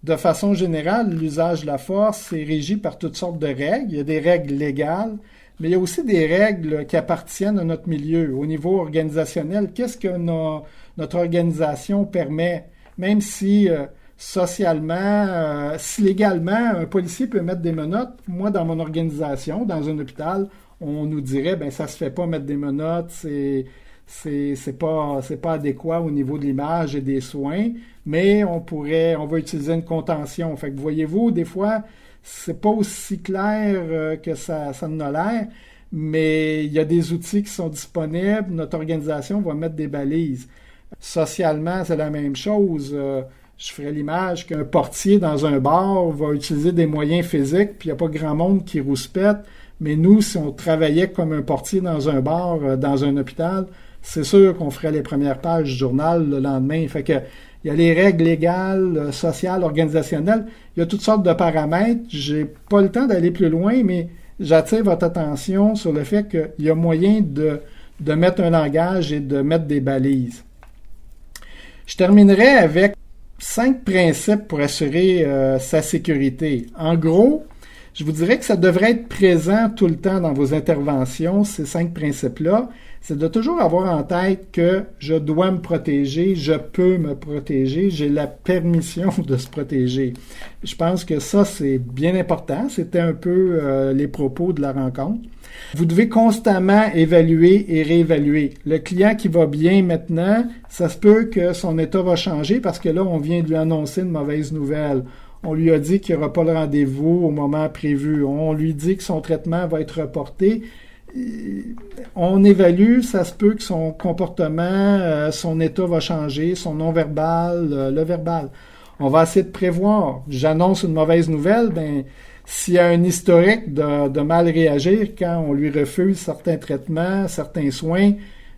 De façon générale, l'usage de la force est régi par toutes sortes de règles. Il y a des règles légales, mais il y a aussi des règles qui appartiennent à notre milieu. Au niveau organisationnel, qu'est-ce que notre organisation permet? Même si socialement, si légalement, un policier peut mettre des menottes, moi, dans mon organisation, dans un hôpital, on nous dirait, ben ça se fait pas mettre des menottes, c'est pas adéquat au niveau de l'image et des soins, mais on va utiliser une contention. Fait que voyez-vous, des fois, c'est pas aussi clair que ça en a l'air, mais il y a des outils qui sont disponibles. Notre organisation va mettre des balises. Socialement, c'est la même chose. Je ferais l'image qu'un portier dans un bar va utiliser des moyens physiques, puis il n'y a pas grand monde qui rouspète. Mais nous, si on travaillait comme un portier dans un bar, dans un hôpital, c'est sûr qu'on ferait les premières pages du journal le lendemain. Fait que il y a les règles légales, sociales, organisationnelles. Il y a toutes sortes de paramètres. J'ai pas le temps d'aller plus loin, mais j'attire votre attention sur le fait qu'il y a moyen de mettre un langage et de mettre des balises. Je terminerai avec 5 principes pour assurer sa sécurité. En gros, je vous dirais que ça devrait être présent tout le temps dans vos interventions, ces 5 principes-là. C'est de toujours avoir en tête que je dois me protéger, je peux me protéger, j'ai la permission de se protéger. Je pense que ça, c'est bien important. C'était un peu les propos de la rencontre. Vous devez constamment évaluer et réévaluer. Le client qui va bien maintenant, ça se peut que son état va changer parce que là, on vient de lui annoncer une mauvaise nouvelle. On lui a dit qu'il n'y aura pas le rendez-vous au moment prévu. On lui dit que son traitement va être reporté. On évalue, ça se peut que son comportement, son état va changer, son non-verbal, le verbal. On va essayer de prévoir. J'annonce une mauvaise nouvelle, ben s'il y a un historique de mal réagir quand on lui refuse certains traitements, certains soins,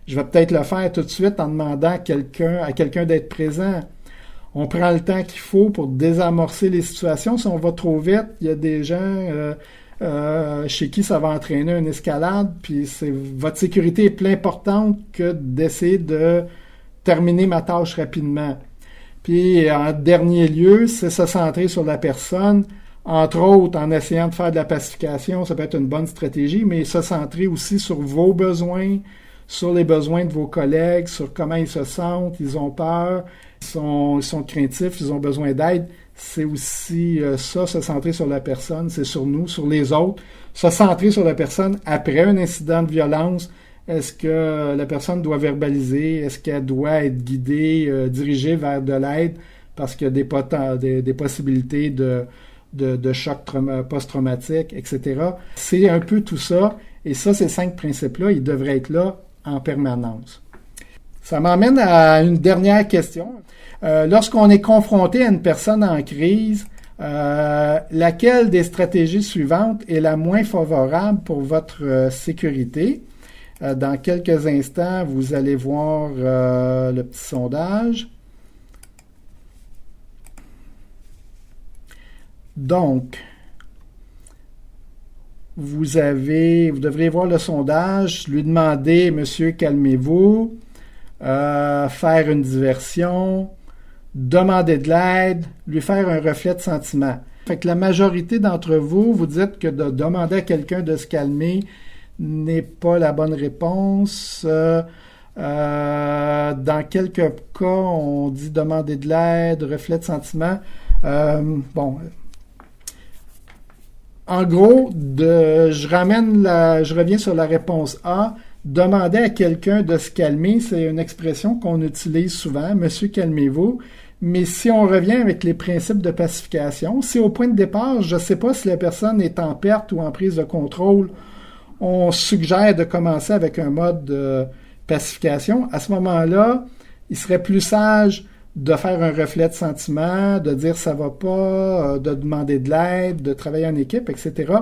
je vais peut-être le faire tout de suite en demandant à quelqu'un d'être présent. On prend le temps qu'il faut pour désamorcer les situations. Si on va trop vite, il y a des gens chez qui ça va entraîner une escalade, puis votre sécurité est plus importante que d'essayer de terminer ma tâche rapidement. Puis en dernier lieu, c'est se centrer sur la personne, entre autres en essayant de faire de la pacification, ça peut être une bonne stratégie, mais se centrer aussi sur vos besoins, sur les besoins de vos collègues, sur comment ils se sentent, ils ont peur, ils sont craintifs, ils ont besoin d'aide. C'est aussi ça, se centrer sur la personne, c'est sur nous, sur les autres. Se centrer sur la personne après un incident de violence. Est-ce que la personne doit verbaliser? Est-ce qu'elle doit être guidée, dirigée vers de l'aide? Parce qu'il y a des possibilités de choc post-traumatique, etc. C'est un peu tout ça. Et ça, ces 5 principes-là, ils devraient être là en permanence. Ça m'emmène à une dernière question. Lorsqu'on est confronté à une personne en crise, laquelle des stratégies suivantes est la moins favorable pour votre sécurité? Dans quelques instants, vous allez voir le petit sondage. Donc, vous devriez voir le sondage, lui demander, monsieur, calmez-vous, faire une diversion, demander de l'aide, lui faire un reflet de sentiment. Fait que la majorité d'entre vous, vous dites que de demander à quelqu'un de se calmer n'est pas la bonne réponse. Dans quelques cas, on dit demander de l'aide, reflet de sentiment. En gros, je reviens sur la réponse A. Demander à quelqu'un de se calmer, c'est une expression qu'on utilise souvent. Monsieur, calmez-vous. Mais si on revient avec les principes de pacification, si au point de départ, je ne sais pas si la personne est en perte ou en prise de contrôle, on suggère de commencer avec un mode de pacification. À ce moment-là, il serait plus sage de faire un reflet de sentiment, de dire ça va pas, de demander de l'aide, de travailler en équipe, etc.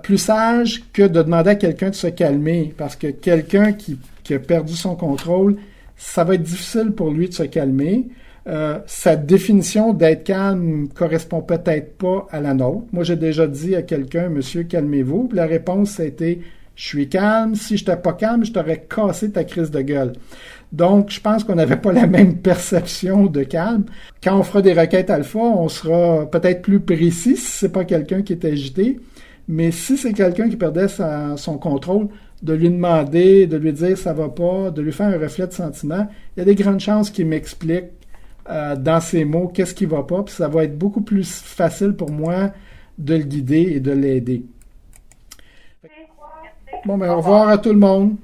Plus sage que de demander à quelqu'un de se calmer, parce que quelqu'un qui a perdu son contrôle, ça va être difficile pour lui de se calmer. Sa définition d'être calme correspond peut-être pas à la nôtre. Moi, j'ai déjà dit à quelqu'un, monsieur, calmez-vous. Puis la réponse, ça a été, je suis calme. Si je n'étais pas calme, je t'aurais cassé ta crise de gueule. Donc, je pense qu'on n'avait pas la même perception de calme. Quand on fera des requêtes alpha, on sera peut-être plus précis si c'est pas quelqu'un qui est agité. Mais si c'est quelqu'un qui perdait son contrôle, de lui demander, de lui dire ça va pas, de lui faire un reflet de sentiment, il y a des grandes chances qu'il m'explique dans ses mots qu'est-ce qui va pas, puis ça va être beaucoup plus facile pour moi de le guider et de l'aider. Bon, ben, au revoir à tout le monde.